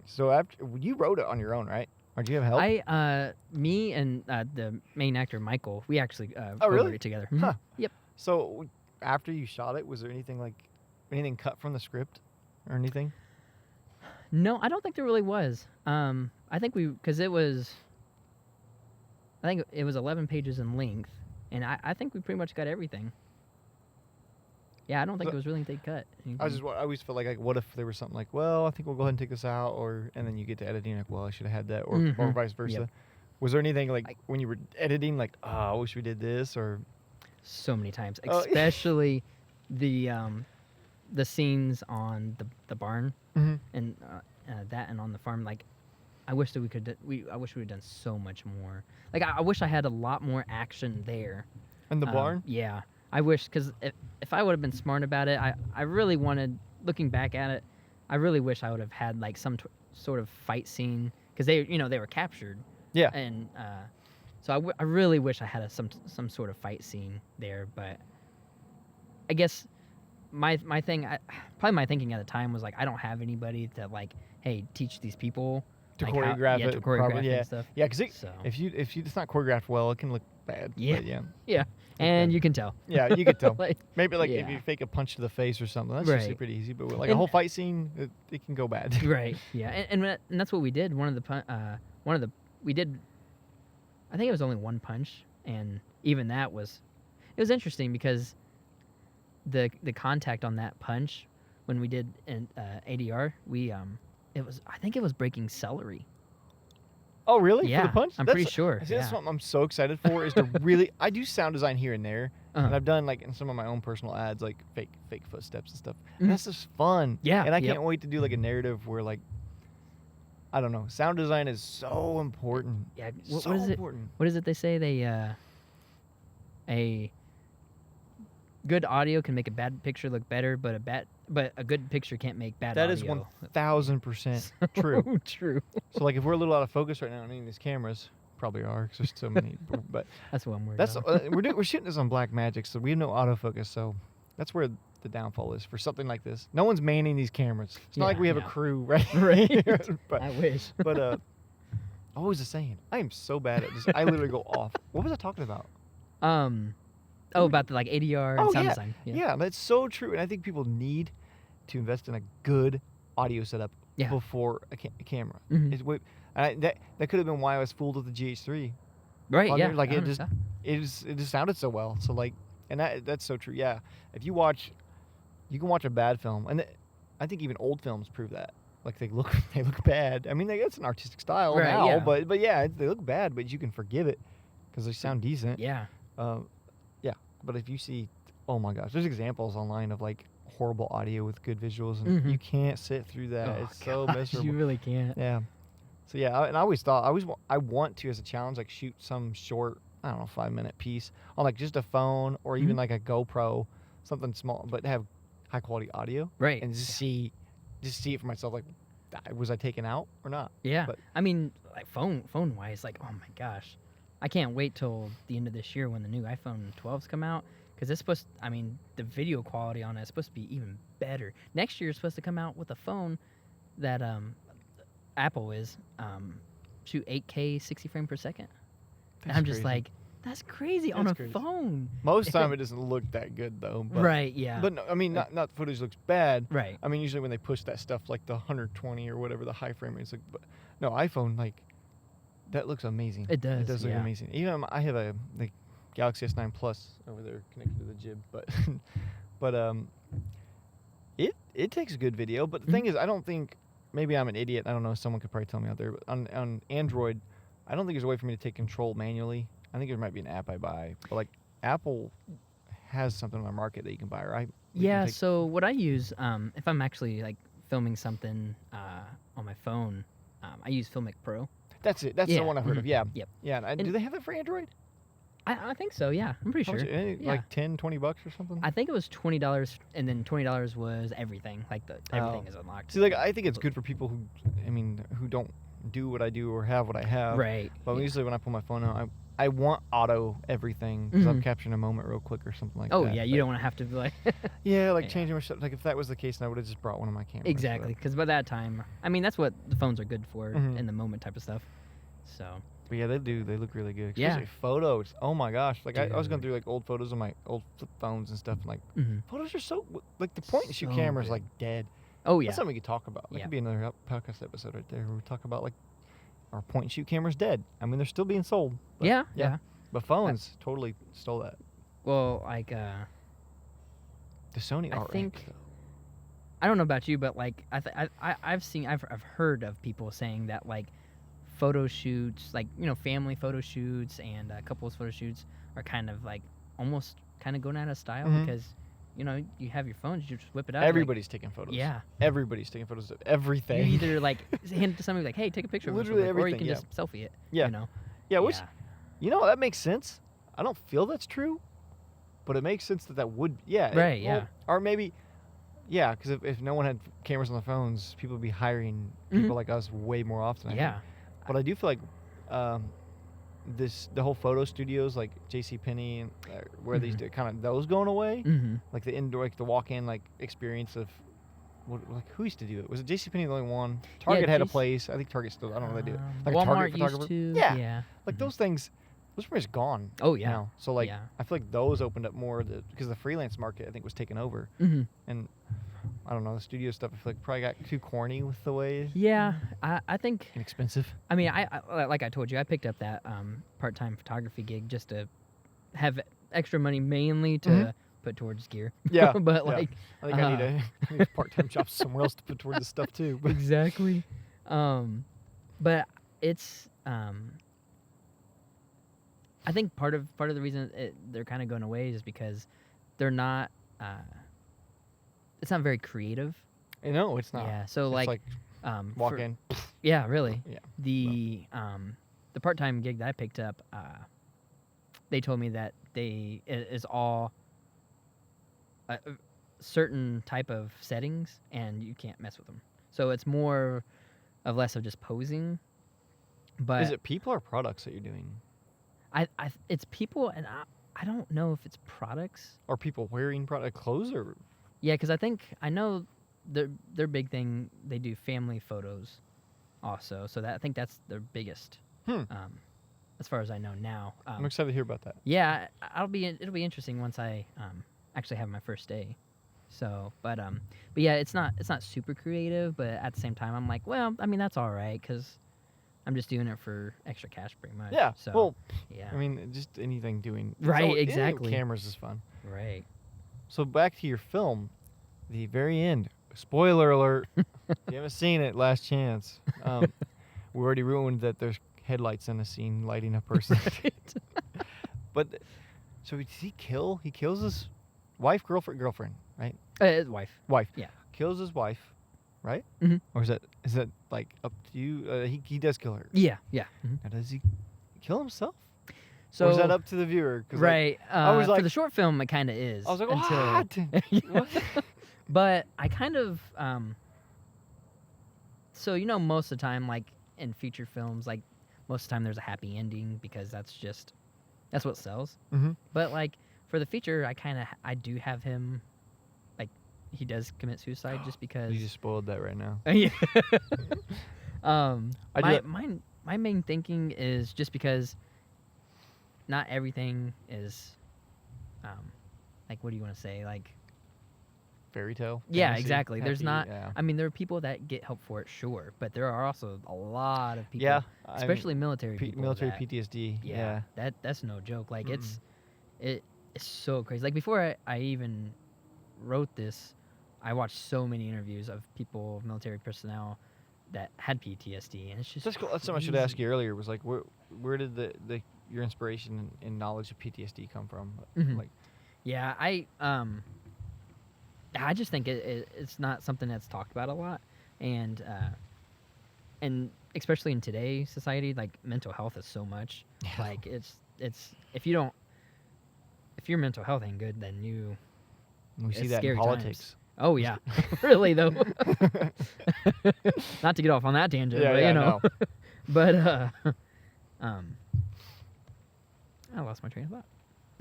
So after you wrote it on your own, right? Or do you have help? Me and the main actor Michael, we actually really? wrote it together. Huh. Yep. So after you shot it, was there anything cut from the script or anything? No, I don't think there really was. I think it was 11 pages in length, and I think we pretty much got everything. Yeah, I don't think it was really anything cut. I always feel like what if there was something like, well, I think we'll go ahead and take this out, and then you get to editing like, well, I should have had that, or vice versa. Yep. Was there anything like when you were editing, like, oh, I wish we did this, or? So many times, especially the scenes on the barn and that and on the farm. Like, I wish that I wish we had done so much more. Like, I wish I had a lot more action there. In the barn? Yeah. I wish, because if I would have been smart about it, I really wanted, looking back at it, I really wish I would have had like some sort of fight scene, because they were captured. Yeah. And so I really wish I had some sort of fight scene there, but I guess my thinking at the time was like, I don't have anybody to like, hey, teach these people to like choreograph it. To choreograph probably, and stuff. Yeah, because if it's not choreographed well, it can look bad. Yeah. But yeah. And you can tell. Yeah, you can tell. Like, maybe like if you fake a punch to the face or something, that's usually pretty easy. But like a whole fight scene, it can go bad. Right. Yeah. And that's what we did. We did. I think it was only one punch, and even that it was interesting because the contact on that punch when we did in ADR, I think it was breaking celery. Oh, really? Yeah, for the punch? I'm pretty sure. See, that's what I'm so excited for is to really. I do sound design here and there, and I've done like in some of my own personal ads, like fake footsteps and stuff. And that's just fun. Yeah, and I can't wait to do like a narrative where like, I don't know, sound design is so important. Yeah, so important. What is it they say? A good audio can make a bad picture look better, but a good picture can't make bad audio. That is 1,000% true. True. So like if we're a little out of focus right now on any of these cameras, probably are because there's so many. But that's what I'm worried that's about. we're shooting this on Blackmagic, so we have no autofocus. So that's where the downfall is for something like this. No one's manning these cameras. It's not like we have a crew, right? Right. But, I wish. But what was I saying? I am so bad at this. I literally go off. What was I talking about? About the like ADR and sound design. Yeah, that's so true. And I think people need to invest in a good audio setup before a camera. Mm-hmm. That could have been why I was fooled with the GH3. Right. Yeah. Like it just sounded so well. So like, and that's so true. Yeah. If you can watch a bad film, and I think even old films prove that. Like they look bad. I mean, it's an artistic style now, yeah. but yeah, they look bad, but you can forgive it because they sound decent. Yeah. Yeah. But if you see, oh my gosh, there's examples online of like horrible audio with good visuals, and you can't sit through that. Oh, it's so miserable. You really can't. Yeah. So yeah, and I always thought I want to as a challenge like shoot some short I don't know, 5-minute piece on like just a phone or even like a GoPro, something small, but have high quality audio, Right. and just see it for myself. Like, was I taken out or not? Yeah. But I mean, like phone wise, like, oh my gosh, I can't wait till the end of this year when the new iPhone 12s come out, because it's supposed. I mean, the video quality on it is supposed to be even better. Next year, it's supposed to come out with a phone that Apple is shoot 8K 60 frames per second. And I'm just crazy. like, that's crazy on a crazy. phone. Most time it doesn't look that good though. But, Right. Yeah. But no, I mean, not footage looks bad. Right. I mean, usually when they push that stuff like the 120 or whatever the high frame rates, like, but no, iPhone, like, that looks amazing. It does. It does look yeah. amazing. Even I have a Galaxy S9 Plus over there connected to the jib, but it takes good video. But the thing is, I don't think, maybe I'm an idiot. I don't know. Someone could probably tell me out there. But on Android, I don't think there's a way for me to take control manually. I think there might be an app I buy, but like Apple has something on the market that you can buy, right? Yeah. So what I use, if I'm actually like filming something on my phone, I use Filmic Pro. That's it. That's the one I've heard of. Yeah. Yep. Yeah. And do they have that for Android? I think so. Yeah, I'm pretty sure. Like $10-20 or something? I think it was $20, and then $20 was everything. Like everything is unlocked. See, like I think it's good for people who don't do what I do or have what I have. Right. But usually when I pull my phone out, I want auto everything because I'm capturing a moment real quick or something like that. Oh yeah, you don't want to have to be like. Yeah, like changing my stuff. Like if that was the case, then I would have just brought one of my cameras. Exactly, because by that time, I mean that's what the phones are good for in the moment type of stuff. So. But yeah, they do. They look really good. Yeah. Especially photos. Oh my gosh! Like I was going through like old photos on my old flip phones and stuff. And like photos are so like the point and shoot So camera is good. like dead. Oh yeah. That's something we could talk about. That Yeah. could be another podcast episode right there where we talk about like our point and shoot camera's dead. I mean, they're still being sold. But, Yeah. But phones totally stole that. Well, like The Sony I outright. think- I don't know about you, but like I've heard of people saying that like photo shoots, like family photo shoots and couples photo shoots are kind of like almost kind of going out of style because you have your phones, you just whip it out. Everybody's taking photos. Yeah. Everybody's taking photos of everything. You either like hand it to somebody like, hey, take a picture of this Literally real quick, or you everything, can yeah. just selfie it. Yeah. Yeah, which that makes sense. I don't feel that's true, but it makes sense that would. Yeah. Right. Yeah. Or maybe. Yeah, because if no one had cameras on the phones, people would be hiring people like us way more often. I think. Yeah. But I do feel like the whole photo studios like JCPenney and where these kind of those going away, like the indoor, like the walk-in like experience of who used to do it? Was it JCPenney the only one? Target had a place. I think Target still. I don't know if they do it. Like Walmart a Target used photographer. to. Yeah. Like those things. Those are just gone. Oh yeah. Now. So like Yeah. I feel like those opened up more because the freelance market I think was taken over, and I don't know, the studio stuff I feel like probably got too corny with the way. Yeah, I think. Inexpensive. I mean, I like I told you, I picked up that part-time photography gig just to have extra money, mainly to put towards gear. Yeah. But yeah. like, I think I need a part-time job somewhere else to put toward this stuff too. But exactly. But it's I think part of the reason they're kind of going away is because they're not. It's not very creative. no, it's not. Yeah. So It's like walk in. Yeah, really. Yeah. The part-time gig that I picked up, they told me that it is all a certain type of settings, and you can't mess with them. So it's more of less of just posing. But Is it people or products that you're doing? it's people, and I don't know if it's products. Or people wearing product clothes or? Yeah, because I know their big thing. They do family photos, also. So I think that's their biggest. As far as I know now. I'm excited to hear about that. Yeah, it'll be interesting once I actually have my first day. So, but yeah, it's not super creative, but at the same time, I'm like, well, I mean, that's all right because I'm just doing it for extra cash, pretty much. Yeah. So, well, yeah. I mean, just anything doing. Right, anything with exactly. Cameras is fun. Right. So back to your film, the very end. Spoiler alert! If you haven't seen it, last chance. We already ruined that there's headlights in a scene lighting a person. But so does he kill? He kills his wife, girlfriend, right? His wife. Wife. Yeah. Kills his wife, right? Mhm. Or is that like up to you? He does kill her. Yeah. Yeah. Now does he kill himself? So or is that up to the viewer? 'Cause, right. I was for like, the short film, it kind of is. I was like, until, what? But I kind of so most of the time, like in feature films, like most of the time there's a happy ending because that's what sells. Mm-hmm. But like for the feature, I do have him, like he does commit suicide just because. You just spoiled that right now. Yeah. I do my main thinking is just because not everything is, like what do you want to say, like fairy tale. yeah, fantasy, exactly. There's happy, not. Yeah. I mean, there are people that get help for it, sure, but there are also a lot of people, Yeah, especially military people. military that, PTSD. Yeah. that's no joke. Like it's so crazy. Like before I even wrote this, I watched so many interviews of people, military personnel, that had PTSD, and it's just That's cool. That's something I should ask you earlier. Was like, where did your inspiration and knowledge of PTSD come from? Mhm. Like, yeah, I just think it's not something that's talked about a lot, and especially in today's society, like mental health is so much. Yeah. Like it's if your mental health ain't good, then we see it's that in scary politics. times. Oh yeah, really though. Not to get off on that tangent, Yeah, but yeah, no. But I lost my train of thought.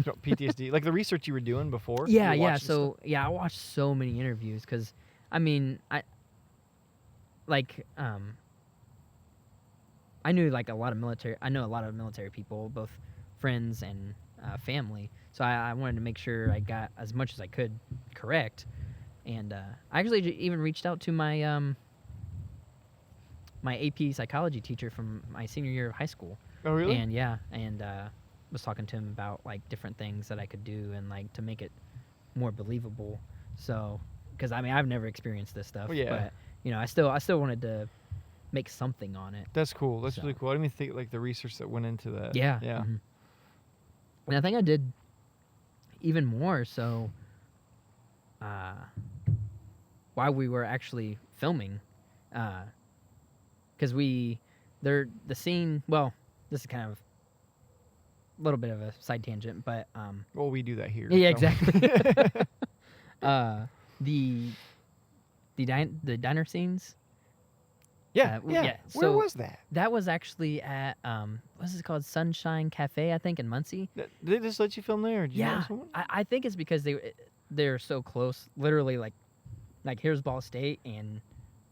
So, PTSD, like the research you were doing before. Yeah, you were yeah. watching So yeah, I watched so many interviews because, I mean, I knew like a lot of military. I know a lot of military people, both friends and family. So I wanted to make sure I got as much as I could correct, and I actually even reached out to my my AP psychology teacher from my senior year of high school. Oh really? And was talking to him about like different things that I could do and like to make it more believable. So, because I mean I've never experienced this stuff, Well, yeah. but I still wanted to make something on it. That's cool. That's So. really cool. I didn't even think like the research that went into that. Yeah. Yeah. Mhm. And I think I did even more so while we were actually filming, because the scene. Well, this is kind of a little bit of a side tangent, but Well, we do that here. yeah, so. exactly. The diner scenes. Yeah. yeah. Where So was that? that was actually at what's it called, Sunshine Cafe, I think, in Muncie. Did they just let you film there? Or did you know Yeah, someone? I think it's because they're so close. Literally, like here's Ball State, and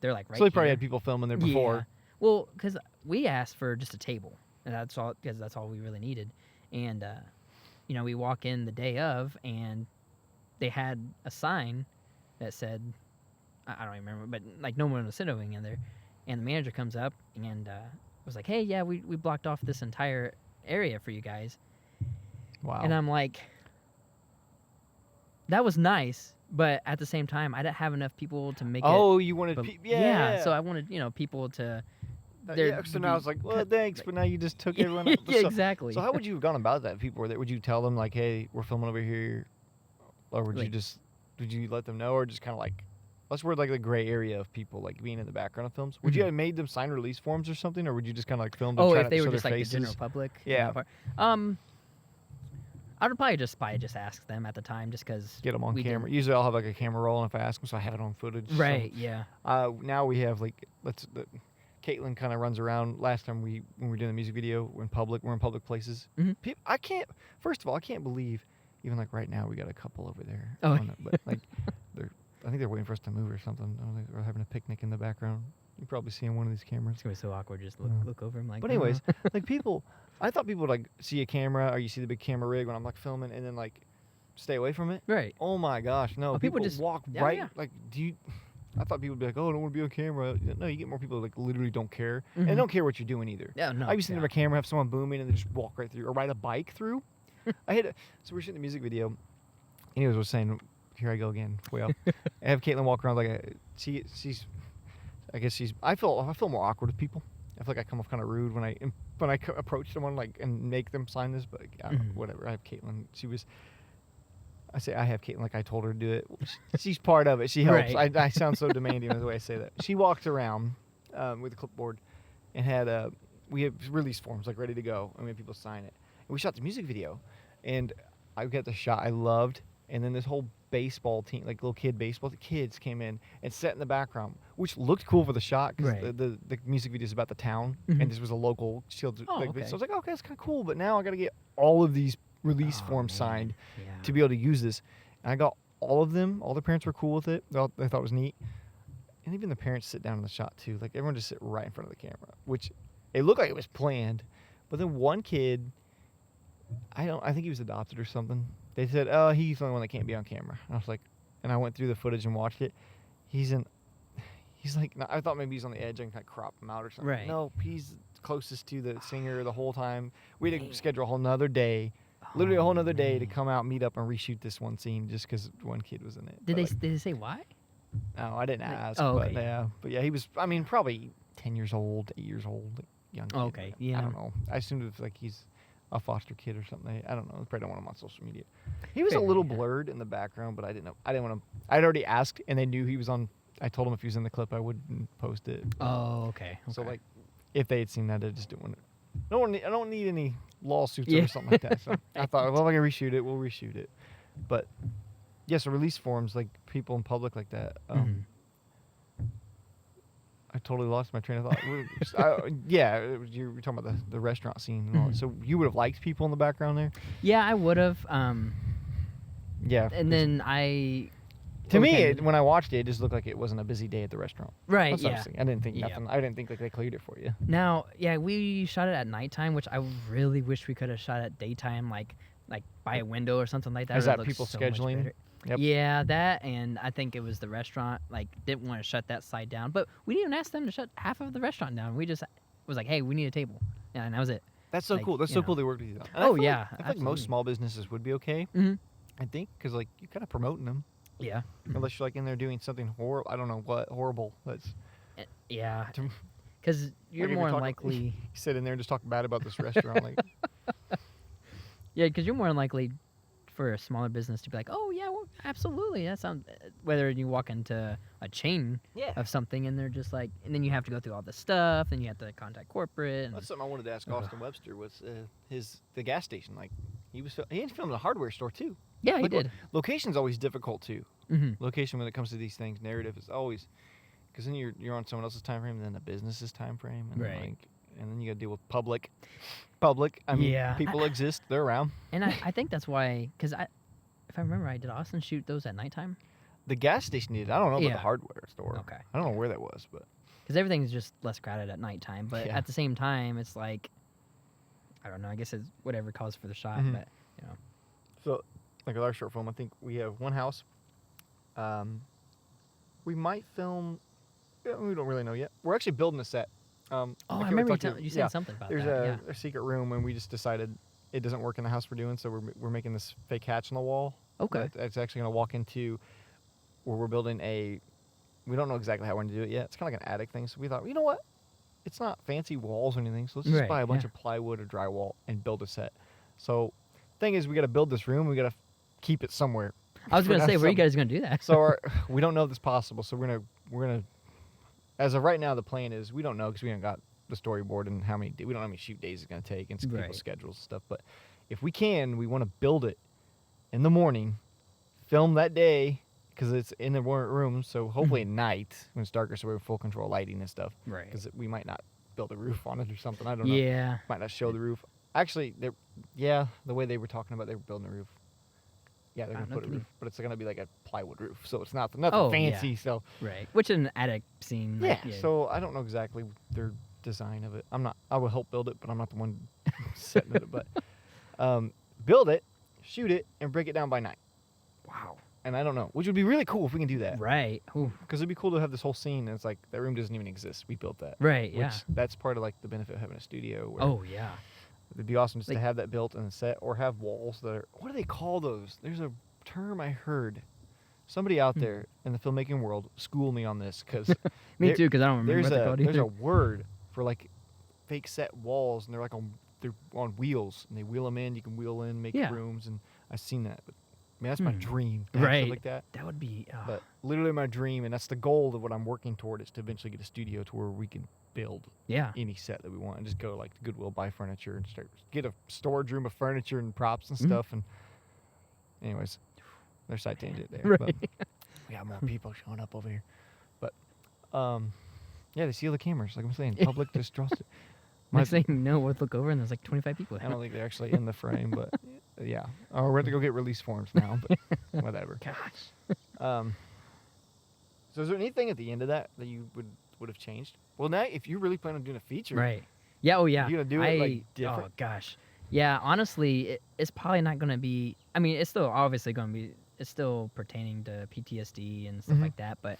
they're like right. So they probably here. had people filming there before. Yeah. Well, because we asked for just a table, and that's all we really needed. And we walk in the day of, and they had a sign that said, I don't even remember, but like no one was sitting in there. And the manager comes up and was like, "Hey, yeah, we blocked off this entire area for you guys." Wow. And I'm like, that was nice, but at the same time, I didn't have enough people to make it. Oh, you wanted But, yeah. so I wanted people to. Yeah, so now I was like, well, thanks, but now you just took everyone. Out. Yeah, So- exactly. So how would you have gone about that? If people were there, would you tell them like, "Hey, we're filming over here," or would you let them know, or just kind of like, let's word like the gray area of people like being in the background of films? Would you have made them sign release forms or something, or would you just kind of like film them? Oh, try if not they to were show just their like faces? the general public. Yeah. I would probably just ask them at the time, just because Get them on camera. Usually I'll have like a camera roll, and if I ask them, so I have it on footage. so- Right. Yeah. Now we have like Caitlin kind of runs around. Last time when we were doing the music video, we're in public places. Mhm. First of all, I can't believe even like right now we got a couple over there. Oh. But like I think they're waiting for us to move or something. I don't think we're having a picnic in the background. You probably see on one of these cameras. It's gonna be so awkward. Just Yeah. look over him like. But anyways, like people, I thought people would like see a camera or you see the big camera rig when I'm like filming and then like stay away from it. Right. Oh my gosh, no! Oh, people just- walk yeah, right. yeah. Like, I thought people would be like, "Oh, I don't want to be on camera." No, you get more people that like literally don't care Mhm. and don't care what you're doing either. Yeah. No. I've seen them on camera, have someone booming, and they just walk right through or ride a bike through. So we're shooting the music video. Anyways, I was saying, here I go again. Way off. I have Caitlin walk around like she's. I guess I feel more awkward with people. I feel like I come off kind of rude when I approach someone like and make them sign this, but I don't know, whatever. I have Caitlin. I have Caitlin like I told her to do it. She's part of it. She helps. Right. I sound so demanding with the way I say that. She walked around with a clipboard and had we have release forms like ready to go, and we had people sign it. we shot the music video, and I got the shot I loved, and then this whole baseball team, like little kid baseball, the kids came in and sat in the background, which looked cool for the shot because Right. the music video is about the town, Mhm. and this was a local shield. Oh, like, okay. So I was like, okay, that's kind of cool, but now I got to get all of these release Oh, forms man. signed Yeah. to be able to use this. And I got all of them. All the parents were cool with it. They thought it was neat. And even the parents sit down in the shot too. Like everyone just sit right in front of the camera, which it looked like it was planned. But then one kid, I think he was adopted or something. They said, oh, he's the only one that can't be on camera. And I was like, and I went through the footage and watched it. He's like, I thought maybe he's on the edge. I can kind of crop him out or something. Right. No, he's closest to the singer the whole time. We had to schedule a whole nother day. Literally a whole nother day to come out, meet up, and reshoot this one scene just because one kid was in it. Did they say why? No, I didn't Like, ask. oh, But okay. but yeah, he was. I mean, probably 10 years old, 8 years old, like, young. Kid, Okay, but yeah. I don't know. I assumed it was like he's a foster kid or something. I don't know. I probably don't want him on social media. He was a Fair, little yeah. blurred in the background, but I didn't know. I didn't want to. I'd already asked, and they knew he was on. I told him if he was in the clip, I wouldn't post it. Oh, okay. So okay. like, if they had seen that, I just didn't want to. I don't need any lawsuits Yeah. or something like that. So I thought, well, if I can reshoot it, we'll reshoot it. But yeah, so release forms, like people in public like that. Mhm. I totally lost my train of thought. Yeah, you were talking about the restaurant scene and all that. Mhm. So you would have liked people in the background there? Yeah, I would have. Yeah. And then I. to me, okay. when I watched it, it just looked like it wasn't a busy day at the restaurant. Right. That's what I Yeah. was thinking. I didn't think Yeah. nothing. I didn't think like they cleared it for you. Now, yeah, we shot it at nighttime, which I really wish we could have shot at daytime, like by a window or something like that. Is It that looks people so much scheduling? better. Yep. Yeah, that, and I think it was the restaurant didn't want to shut that side down, but we didn't even ask them to shut half of the restaurant down. We just was like, hey, we need a table, and that was it. That's so Like, cool. That's you so know. cool they worked with you. And Oh, I feel yeah, Like, I feel like absolutely. most small businesses would be okay. Hmm. I think because like you're kind of promoting them, Yeah. unless you're like in there doing something horrible. I don't know what horrible. That's Yeah, to, because you're if you're more talking- likely. sit in there and just talk bad about this restaurant. Like Yeah, because you're more likely for a smaller business to be like, oh yeah, well, absolutely. That sounds. Whether you walk into a chain yeah. of something and they're just like, and then you have to go through all this stuff, then you have to contact corporate. And, That's something I wanted to ask Ugh. Austin Webster was the gas station. Like he was filming a hardware store too. yeah, he Like, did. Location's always difficult too. Hmm. Location when it comes to these things, narrative is always because then you're on someone else's time frame, and then the business's time frame, and Right. like, and then you got to deal with public. I mean, Yeah. people exist. They're around. And I think that's why, because if I remember, did Austin shoot those at nighttime? The gas station did. I don't know about Yeah. the hardware store. Okay. I don't know where that was, but Because everything's just less crowded at nighttime. But Yeah. at the same time, it's like, I don't know. I guess it's whatever calls for the shot. Mhm. But so like with our short film, I think we have one house. We might film. Yeah, we don't really know yet. We're actually building a set. oh, can't I really remember talk to you said yeah, something about There's that. a secret room, and we just decided it doesn't work in the house we're doing, so we're making this fake hatch on the wall. Okay. It's actually going to walk into where we're building a. We don't know exactly how we're going to do it yet. It's kind of like an attic thing. So we thought, you know what? It's not fancy walls or anything. So let's just Right, buy a bunch yeah. of plywood or drywall and build a set. So, thing is, we got to build this room. We got to keep it somewhere. I was For gonna now, say, where are you some- guys gonna do that? So we don't know if it's possible. So we're gonna. As of right now, the plan is we don't know because we haven't got the storyboard and how many. We don't know how many shoot days it's going to take and Right. people's schedules and stuff. But if we can, we want to build it in the morning, film that day because it's in the room. So hopefully at night when it's darker, so we're in full control of lighting and stuff. Right. Because we might not build a roof on it or something. I don't know. Yeah. Might not show the roof. Actually, the way they were talking about they were building a roof. Yeah, they're Ah, gonna no put a kidding. roof, but it's gonna be like a plywood roof, so it's not nothing Oh, yeah. fancy. So Right. Which in an attic scene. yeah, Like, so I don't know exactly their design of it. I will help build it, but I'm not the one setting it. But build it, shoot it, and break it down by night. Wow. And I don't know, which would be really cool if we can do that. Right. Ooh. Because it'd be cool to have this whole scene, and it's like that room doesn't even exist. We built that. Right. Which Yeah. that's part of like the benefit of having a studio. Where Oh yeah. it'd be awesome just Like- to have that built in a set, or have walls that are. What do they call those? There's a term I heard. Somebody out there in the filmmaking world school me on this because Me too, because I don't remember there's what they're called there's either. a word for like fake set walls, and they're on wheels, and they wheel them in. You can wheel in, make Yeah. rooms, and I've seen that. But man, that's my Hmm. dream. to have stuff Right. like that. That would be. But literally my dream, and that's the goal of what I'm working toward, is to eventually get a studio to where we can build Yeah. any set that we want and just go like to Goodwill, buy furniture, and get a storage room of furniture and props and stuff. And anyways, there's side tangent there. Right. But we got more people showing up over here. But yeah, they steal the cameras. Like I'm saying, public distrust it. Next thing you know, we'll look over and there's like 25 people. I don't think they're actually in the frame, but yeah. Oh, we're going to go get release forms now, but whatever. Gosh. So is there anything at the end of that you would have changed? Well, now if you really plan on doing a feature, Right. Yeah. Oh, yeah. you're gonna do it like different. Oh gosh. Yeah. Honestly, it's probably not gonna be. I mean, it's still obviously gonna be. It's still pertaining to PTSD and stuff like that. But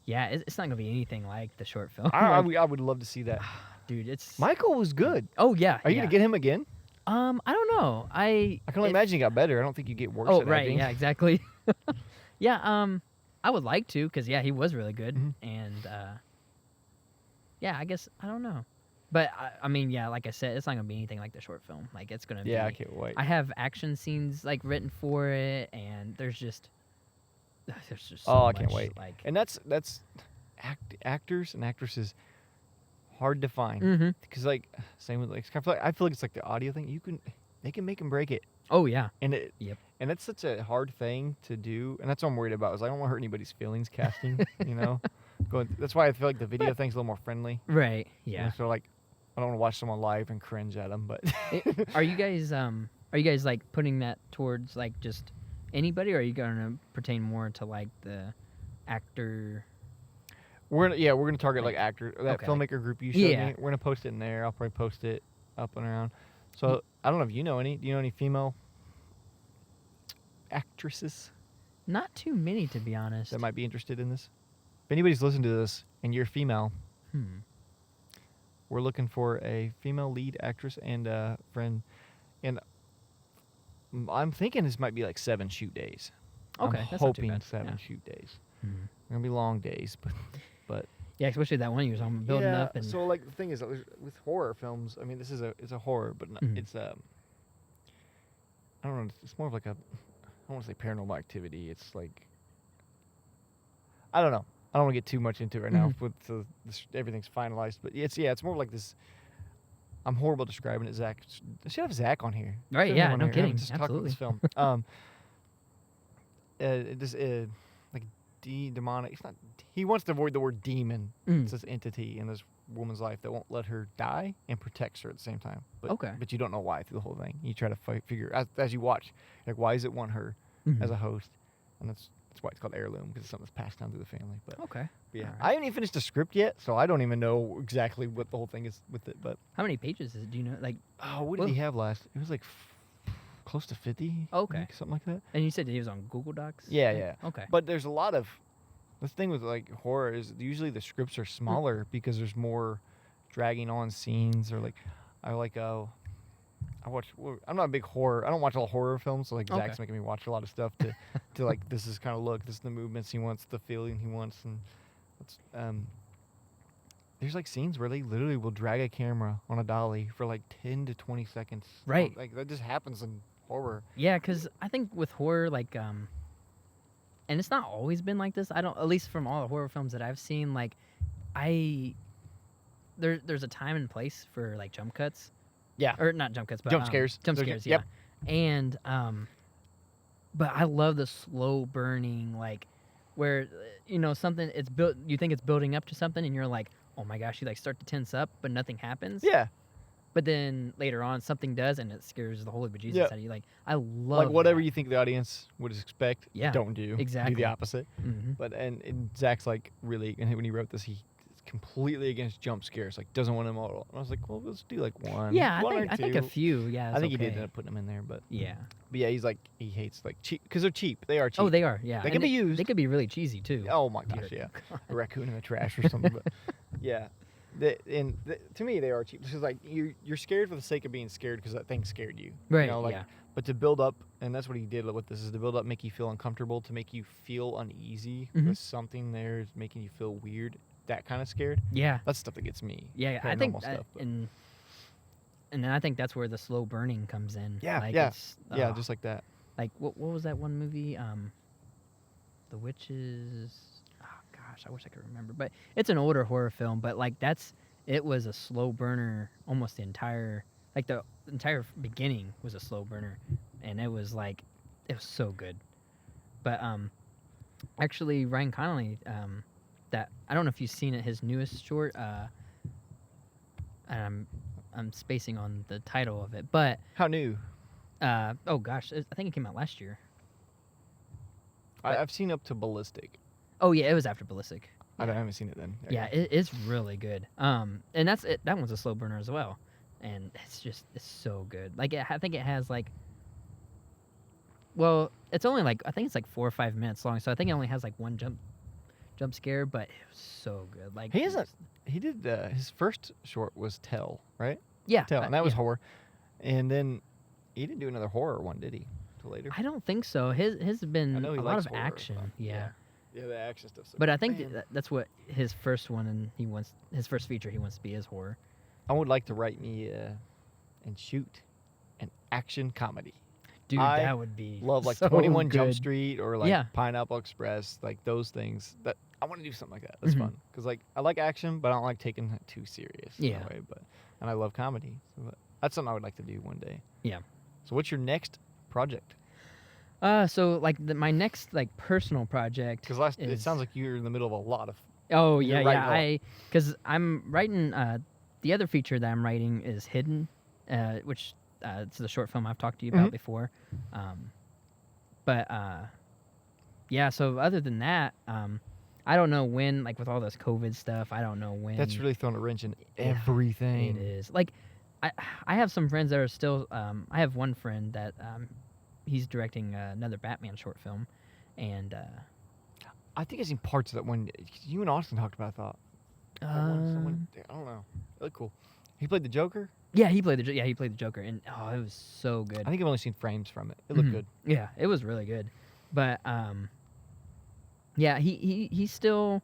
yeah, it's not gonna be anything like the short film. I would love to see that. Dude, it's. Michael was good. Oh yeah. Are you gonna get him again? I don't know. I can only imagine he got better. I don't think you get worse. Oh at right. acting. Yeah. Exactly. Yeah. I would like to, because yeah, he was really good, and yeah, I guess I don't know, but I mean, yeah, like I said, it's not gonna be anything like the short film. Like it's gonna be. Yeah, I can't wait. I have action scenes like written for it, and there's just so I much, can't wait. Like, and that's actors and actresses hard to find because like same with like I feel like it's like the audio thing. They can make and break it. Oh yeah. And it. Yep. And that's such a hard thing to do, and that's what I'm worried about. Is I don't want to hurt anybody's feelings casting, you know. That's why I feel like the video thing's a little more friendly. Right. Yeah. So like, I don't want to watch someone live and cringe at them. But Are you guys like putting that towards like just anybody, or are you gonna pertain more to like the actor? we're gonna target like actor that filmmaker group you showed me. We're gonna post it in there. I'll probably post it up and around. So I don't know if you know any. Do you know any female actresses Not too many, to be honest. that might be interested in this? If anybody's listening to this and you're female, we're looking for a female lead actress and a friend. And I'm thinking this might be like 7 shoot days. Okay, I'm that's not too hoping bad. 7 shoot days. They're gonna be long days, but Yeah, especially that one you was on building up. And so like the thing is that with horror films, I mean this is it's a horror, but it's I don't know. It's more of like a I don't want to say paranormal activity. It's like I don't know. I don't want to get too much into it right now. With everything's finalized, but it's more like this. I'm horrible describing it. Zach, I should have Zach on here. Right? Yeah, no kidding. Just talk about this film. Like demonic. It's not. He wants to avoid the word demon. It's this entity in this woman's life that won't let her die and protects her at the same time. But you don't know why through the whole thing. You try to figure as you watch, like why does it want her as a host? And that's why it's called heirloom, because it's something that's passed down through the family. But yeah, I haven't even finished the script yet, so I don't even know exactly what the whole thing is with it. But how many pages is it? Do you know? Like, what did he have last? It was like close to 50. Okay, like, something like that. And you said he was on Google Docs. Yeah. Okay. But there's a lot of the thing with like horror is usually the scripts are smaller because there's more dragging on scenes or like I'm not a big horror. I don't watch all horror films. So like Zach's making me watch a lot of stuff to like this is kind of this is the movements he wants, the feeling he wants, and there's like scenes where they literally will drag a camera on a dolly for like 10 to 20 seconds. Right. Like that just happens in horror. Yeah, because I think with horror, like and it's not always been like this. I don't, at least from all the horror films that I've seen, like there's a time and place for like jump cuts. Yeah. Or not jump cuts, but jump scares. Jump scares, yeah. Yep. And but I love the slow burning, like where something it's built. You think it's building up to something, and you're like, oh my gosh, you like start to tense up, but nothing happens. Yeah. But then later on, something does, and it scares the holy bejesus out of you. Like I love like whatever that. you think the audience would expect. Yeah. Don't do Exactly. Do the opposite. But And Zach's like really, and when he wrote this, he completely against jump scares, like doesn't want them all. And I was like, well, let's do like one. Yeah, one I think a few. Yeah, I think he did end up putting them in there, but yeah. But yeah, he's like he hates like cheap because they're cheap. They are cheap. Oh, they are. Yeah, They can be used. They could be really cheesy too. Oh my gosh, yeah, a raccoon in the trash or something. But yeah, to me they are cheap. Because like you're scared for the sake of being scared because that thing scared you. Right. Yeah. But to build up, and that's what he did with this, is to build up, make you feel uncomfortable, to make you feel uneasy with something there is making you feel weird. That kind of scared. Yeah. That's stuff that gets me. Yeah, I think stuff, and then I think that's where the slow burning comes in. Yeah, like yeah, just like that. Like what was that one movie? The Witches. Oh gosh, I wish I could remember. But it's an older horror film. But like it was a slow burner almost the entire beginning was a slow burner, and it was so good. But actually Ryan Connolly, that I don't know if you've seen it, his newest short, and I'm spacing on the title of it, but How new? oh gosh, I think it came out last year. I've seen up to Ballistic. Oh yeah, it was after Ballistic. I haven't seen it then. Yeah, it's really good. And that's it. That one's a slow burner as well, and it's so good. Like I think it has like, well, it's only like I think it's like 4 or 5 minutes long, so I think it only has like one jump scare, but it was so good. Like He did his first short was Tell, right? Yeah, Tell, and that was yeah. horror. And then he didn't do another horror one, did he? Till later. I don't think so. His has been I know he a lot likes of horror, action. but Yeah. Yeah, the action stuff. But I think that's what his first one, and his first feature he wants to be is horror. I would like to write me and shoot an action comedy. Dude, that would be Love like so 21 Jump good. Street or like Pineapple Express, like those things. That I want to do something like that. That's fun because like I like action, but I don't like taking it too serious. Yeah. In a way, and I love comedy. So that's something I would like to do one day. Yeah. So what's your next project? So like my next like personal project. Because it sounds like you're in the middle of a lot of. Oh yeah, you're yeah. Because I'm writing. The other feature that I'm writing is Hidden, which it's the short film I've talked to you about before. But yeah. So other than that, I don't know when. Like with all this COVID stuff, I don't know when. That's really thrown a wrench in everything. It is. Like I have some friends that are still. I have one friend that he's directing another Batman short film, and I think I've seen parts of that one. You and Austin talked about. I thought. I don't know. Really cool. He played the Joker. Yeah, he played the Joker, and it was so good. I think I've only seen frames from it. It looked good. Yeah, it was really good. But yeah, he's still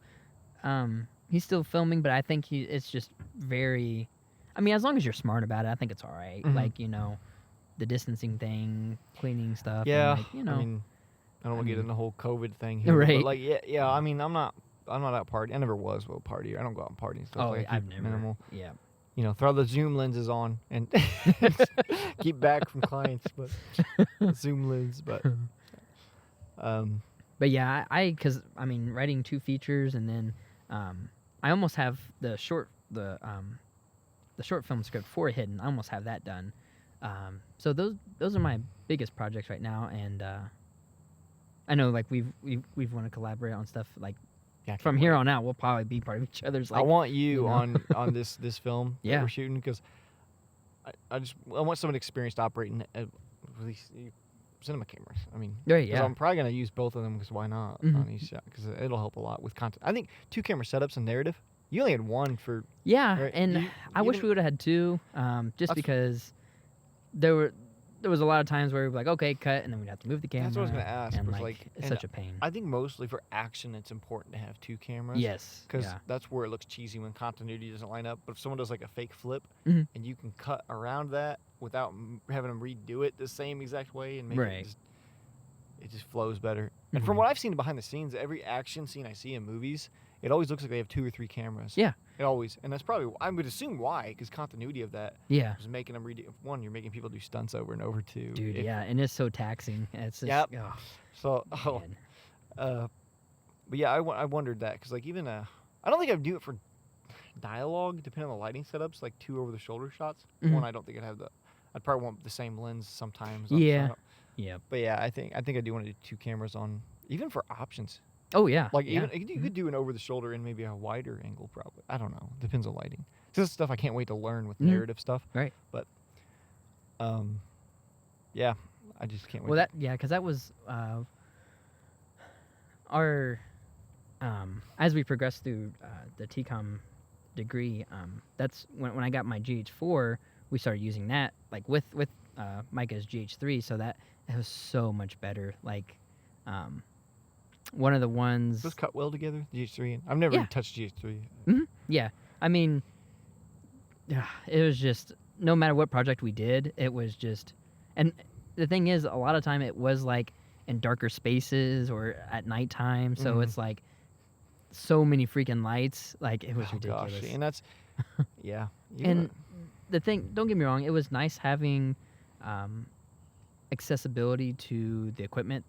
filming, but I think it's just very. I mean, as long as you're smart about it, I think it's all right. Like the distancing thing, cleaning stuff. Yeah, and I mean, I don't want to get in the whole COVID thing here. Right. But like, yeah. I mean, I'm not out partying. I never was a partier. I don't go out and party and stuff. Oh, like, I've never. Minimal. Yeah. Throw the Zoom lenses on and keep back from clients, but Zoom lens. But yeah, because I mean, writing 2 features, and then I almost have the short film script for Hidden. I almost have that done. So those are my biggest projects right now, and I know like we've want to collaborate on stuff like from here on out. We'll probably be part of each other's. Like, I want you on this film that we're shooting because I want someone experienced operating these cinema cameras. I mean, I'm probably gonna use both of them because why not on each shot? Because it'll help a lot with content. I think 2 camera setups and narrative. You only had 1 for right? And I wish we would have had 2, just because there was a lot of times where we'd be like, okay, cut, and then we'd have to move the camera. That's what I was going to ask. And was it's such a pain. I think mostly for action, it's important to have 2 cameras. Yes. Because that's where it looks cheesy when continuity doesn't line up. But if someone does like a fake flip, and you can cut around that without having them redo it the same exact way and make it just flows better. And from what I've seen behind the scenes, every action scene I see in movies, it always looks like they have 2 or 3 cameras. Yeah. It always. And that's probably, I would assume why, because continuity of that was making them redo. 1, you're making people do stunts over and over, 2. Dude, and it's so taxing. It's just, but yeah, I wondered that, because like even, I don't think I'd do it for dialogue, depending on the lighting setups, like 2 over-the-shoulder shots. 1, I don't think I'd probably want the same lens sometimes. Yeah. But yeah, I think I do want to do 2 cameras on, even for options. Oh yeah. Like even you could do an over the shoulder and maybe a wider angle probably. I don't know. Depends on lighting. This is stuff I can't wait to learn with narrative stuff. Right. But yeah, I just can't wait. Well, because that was our as we progressed through the TCOM degree. That's when I got my GH4, we started using that like with Micah's GH3, so that it was so much better. Like one of the ones. Those cut well together, GH3. I've never touched GH3. Yeah, I mean, it was just no matter what project we did, it was just, and the thing is, a lot of time it was like in darker spaces or at nighttime, so it's like so many freaking lights, like it was ridiculous. Gosh. And Yeah. And the thing, don't get me wrong, it was nice having accessibility to the equipment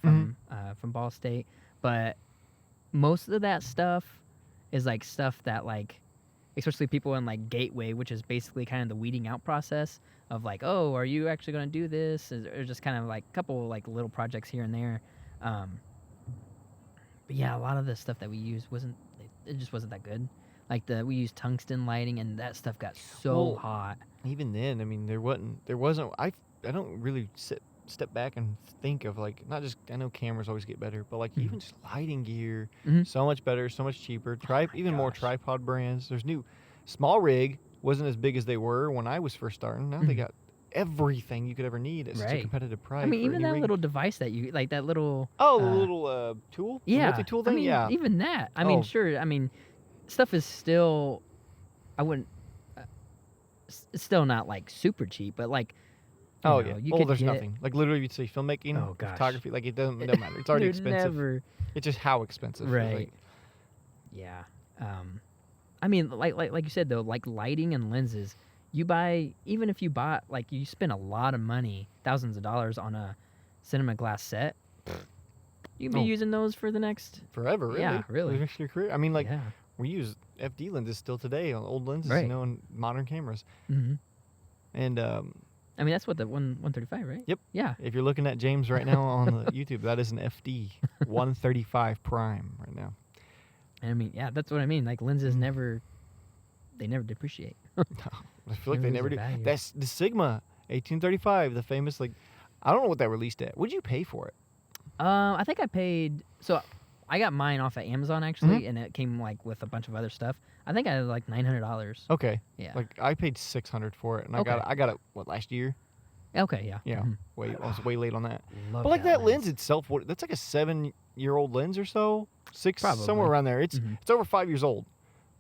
from Ball State, but most of that stuff is like stuff that like, especially people in like Gateway, which is basically kind of the weeding out process of like, oh, are you actually going to do this? Or just kind of like a couple like little projects here and there. But yeah, a lot of the stuff that we used it just wasn't that good. Like we used tungsten lighting, and that stuff got so hot. Even then, I mean, there wasn't. I don't really step back and think of like, not just, I know cameras always get better, but like even just lighting gear, so much better, so much cheaper. Even more tripod brands. There's new, small rig wasn't as big as they were when I was first starting. Now they got everything you could ever need at such a competitive price. I mean, even that little device that you like, that little the little tool, multi-tool thing. I mean, even that. I mean, sure. I mean, stuff is still, I wouldn't. It's still not like super cheap, but like. You could there's nothing. Like literally, you'd say filmmaking, photography. Like it doesn't matter. It's already expensive. It's just how expensive. Right. Like, yeah. I mean, like you said though, like lighting and lenses. Even if you bought, like, you spend a lot of money, thousands of dollars on a cinema glass set. You can be using those for the next forever. Really? Yeah, really. For the rest of your career. I mean, like we use FD lenses still today on old lenses, in modern cameras. And I mean, that's what the 135, right? Yep. Yeah. If you're looking at James right now on the YouTube, that is an FD 135 prime right now. I mean, yeah, that's what I mean. Like lenses never depreciate. No, I feel like they never do. That's the Sigma 1835, the famous, like, I don't know what that released at. What'd you pay for it? I think I paid. So I got mine off of Amazon actually, and it came like with a bunch of other stuff. I think I had like $900. Okay. Yeah. Like I paid $600 for it, and I got it last year. Okay. Yeah. Yeah. I was way late on that. Love but like that lens itself, that's like a 7-year-old lens or so, Probably. somewhere around there. It's over 5 years old,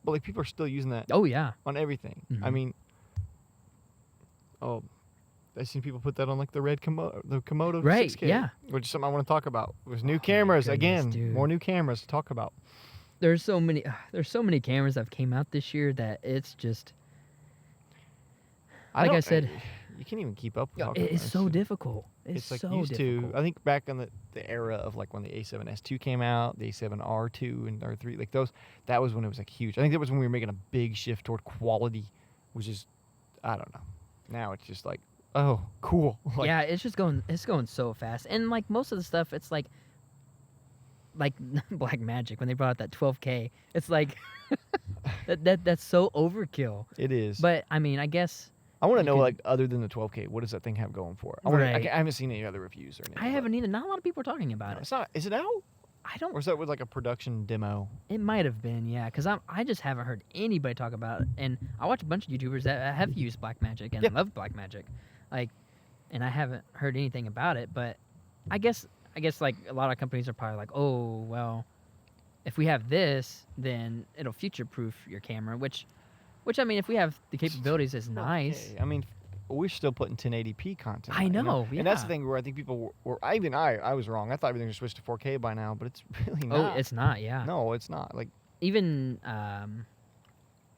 but like people are still using that. Oh yeah. On everything. I mean, I've seen people put that on like the red Komodo 6K, yeah. Which is something I want to talk about. There's new cameras again, more new cameras to talk about. There's so many cameras that have came out this year that it's just, like I said, you can't even keep up. It's so difficult. It's like so used difficult. to. I think back in the era of like when the A7S2 came out, the A7R2 and R3, like those, that was when it was like huge. I think that was when we were making a big shift toward quality, which is, I don't know. Now it's just like, oh, cool. Like, yeah, it's going so fast. And like most of the stuff, it's like Black Magic when they brought out that 12K. It's like that's so overkill. It is. But I mean, I guess I want to know, like, other than the 12K, what does that thing have going for it? I haven't seen any other reviews or anything. I haven't either. Not a lot of people are talking about it. It's not. Is it out? I don't. Or is that with like a production demo? It might have been, yeah. Because I just haven't heard anybody talk about it, and I watch a bunch of YouTubers that have used Blackmagic and love Blackmagic, like, and I haven't heard anything about it. But I guess like a lot of companies are probably like, oh well, if we have this, then it'll future-proof your camera. Which I mean, if we have the capabilities, is nice. Okay. I mean, we're still putting 1080p content. I know, yeah. And that's the thing where I think people were I was wrong. I thought everything was switched to 4K by now, but it's really not. Oh, it's not, yeah. No, it's not. Like, even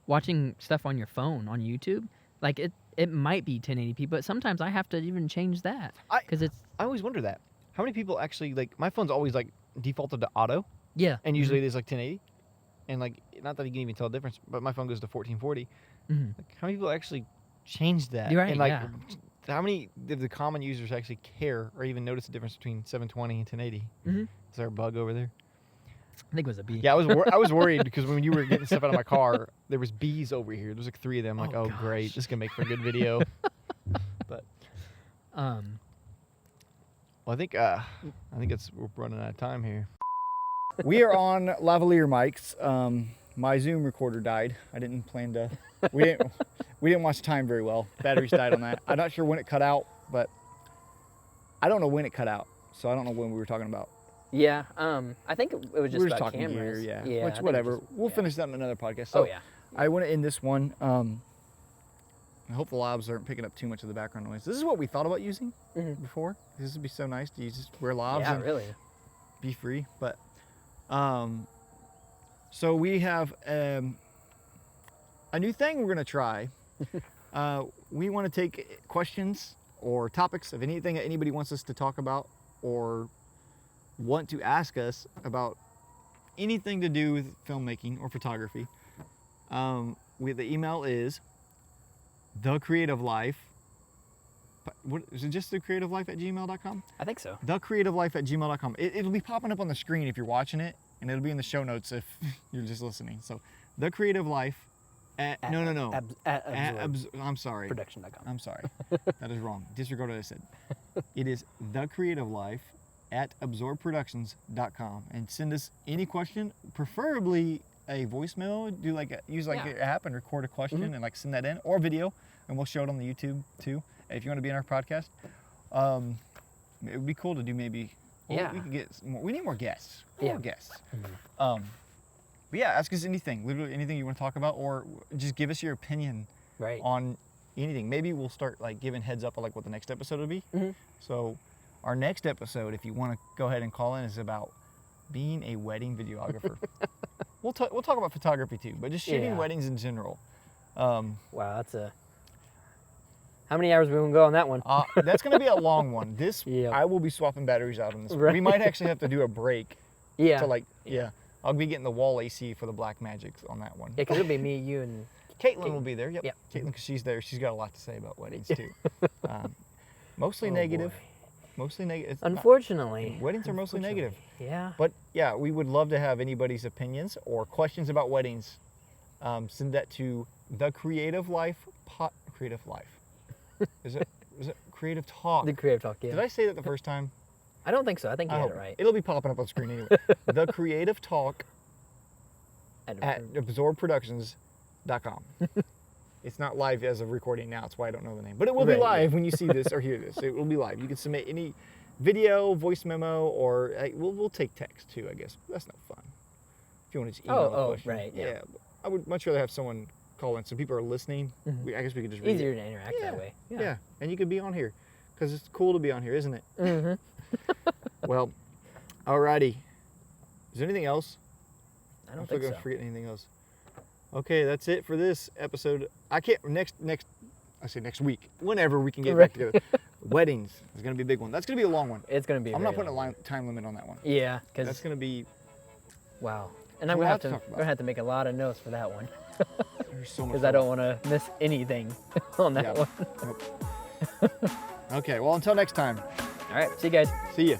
watching stuff on your phone on YouTube, like it might be 1080p, but sometimes I have to even change that because I always wonder that. How many people actually, like, my phone's always like defaulted to auto. Yeah. And usually it is like 1080. And like, not that you can even tell the difference, but my phone goes to 1440. Like, how many people actually change that? You're right. And like, how many of the common users actually care or even notice the difference between 720 and 1080? Is there a bug over there? I think it was a bee. Yeah, I was worried because when you were getting stuff out of my car, there was bees over here. There was like 3 of them. Like, oh great, this is gonna make for a good video. But well, I think we're running out of time here. We are on lavalier mics. My Zoom recorder died. I didn't plan to. We didn't watch time very well. Batteries died on that. I'm not sure when it cut out, but I don't know when it cut out, so I don't know when we were talking about. Yeah, I think it was just we were about talking cameras. Gear, yeah. Which, whatever. We'll finish that in another podcast. So I want to end this one. I hope the labs aren't picking up too much of the background noise. This is what we thought about using before. This would be so nice to just wear labs and be free. But so we have a a new thing we're gonna try. We want to take questions or topics of anything that anybody wants us to talk about or want to ask us about anything to do with filmmaking or photography. The email is thecreativelife. What is it? Just thecreativelife@gmail.com? I think so. Thecreativelife@gmail.com. It'll be popping up on the screen if you're watching it, and it'll be in the show notes if you're just listening. So, thecreativelife I'm sorry. Production.com. I'm sorry. That is wrong. Disregard what I said. It is thecreativelife@absorbproductions.com, and send us any question, preferably a voicemail. Use your app and record a question and like send that in, or video, and we'll show it on the YouTube too. If you want to be in our podcast, it would be cool to do maybe. We could get more. We need more guests. More guests. But yeah, ask us anything, literally anything you want to talk about, or just give us your opinion on anything. Maybe we'll start like giving heads up on like what the next episode will be. So our next episode, if you want to go ahead and call in, is about being a wedding videographer. We'll talk about photography too, but just shooting weddings in general. Wow, that's a... How many hours are we going to go on that one? That's going to be a long one. I will be swapping batteries out on this. We might actually have to do a break. I'll be getting the wall AC for the Black Magic on that one. Yeah, because it'll be me, you, and... Caitlin will be there. Yep. Caitlin, because she's there. She's got a lot to say about weddings too. Mostly negative. Boy. Mostly negative. Unfortunately. Weddings are mostly negative. Yeah. But yeah, we would love to have anybody's opinions or questions about weddings. Send that to the Creative Life. Is it Creative Talk? The Creative Talk, yeah. Did I say that the first time? I don't think so. I think you had it right. It'll be popping up on screen anyway. The Creative Talk at absorbproductions.com. It's not live as of recording now. That's why I don't know the name. But it will be live when you see this or hear this. It will be live. You can submit any video, voice memo, or we'll take text too, I guess. That's no fun. If you want to just email a question. Right. Yeah. I would much rather have someone call in so people are listening. I guess we could just read Easier it. to interact that way. Yeah. And you could be on here because it's cool to be on here, isn't it? Well, alrighty. Is there anything else? I don't think so. I'm forget anything else. Okay, that's it for this episode. I say next week, whenever we can get back together. Weddings is going to be a big one. That's going to be a long one. It's going to be I'm not putting a time limit on that one. Yeah, because that's going to be... Wow. And I'm going to have to make a lot of notes for that one. There's so much. Because I don't want to miss anything on that one. Okay, well, until next time. All right, see you guys. See ya.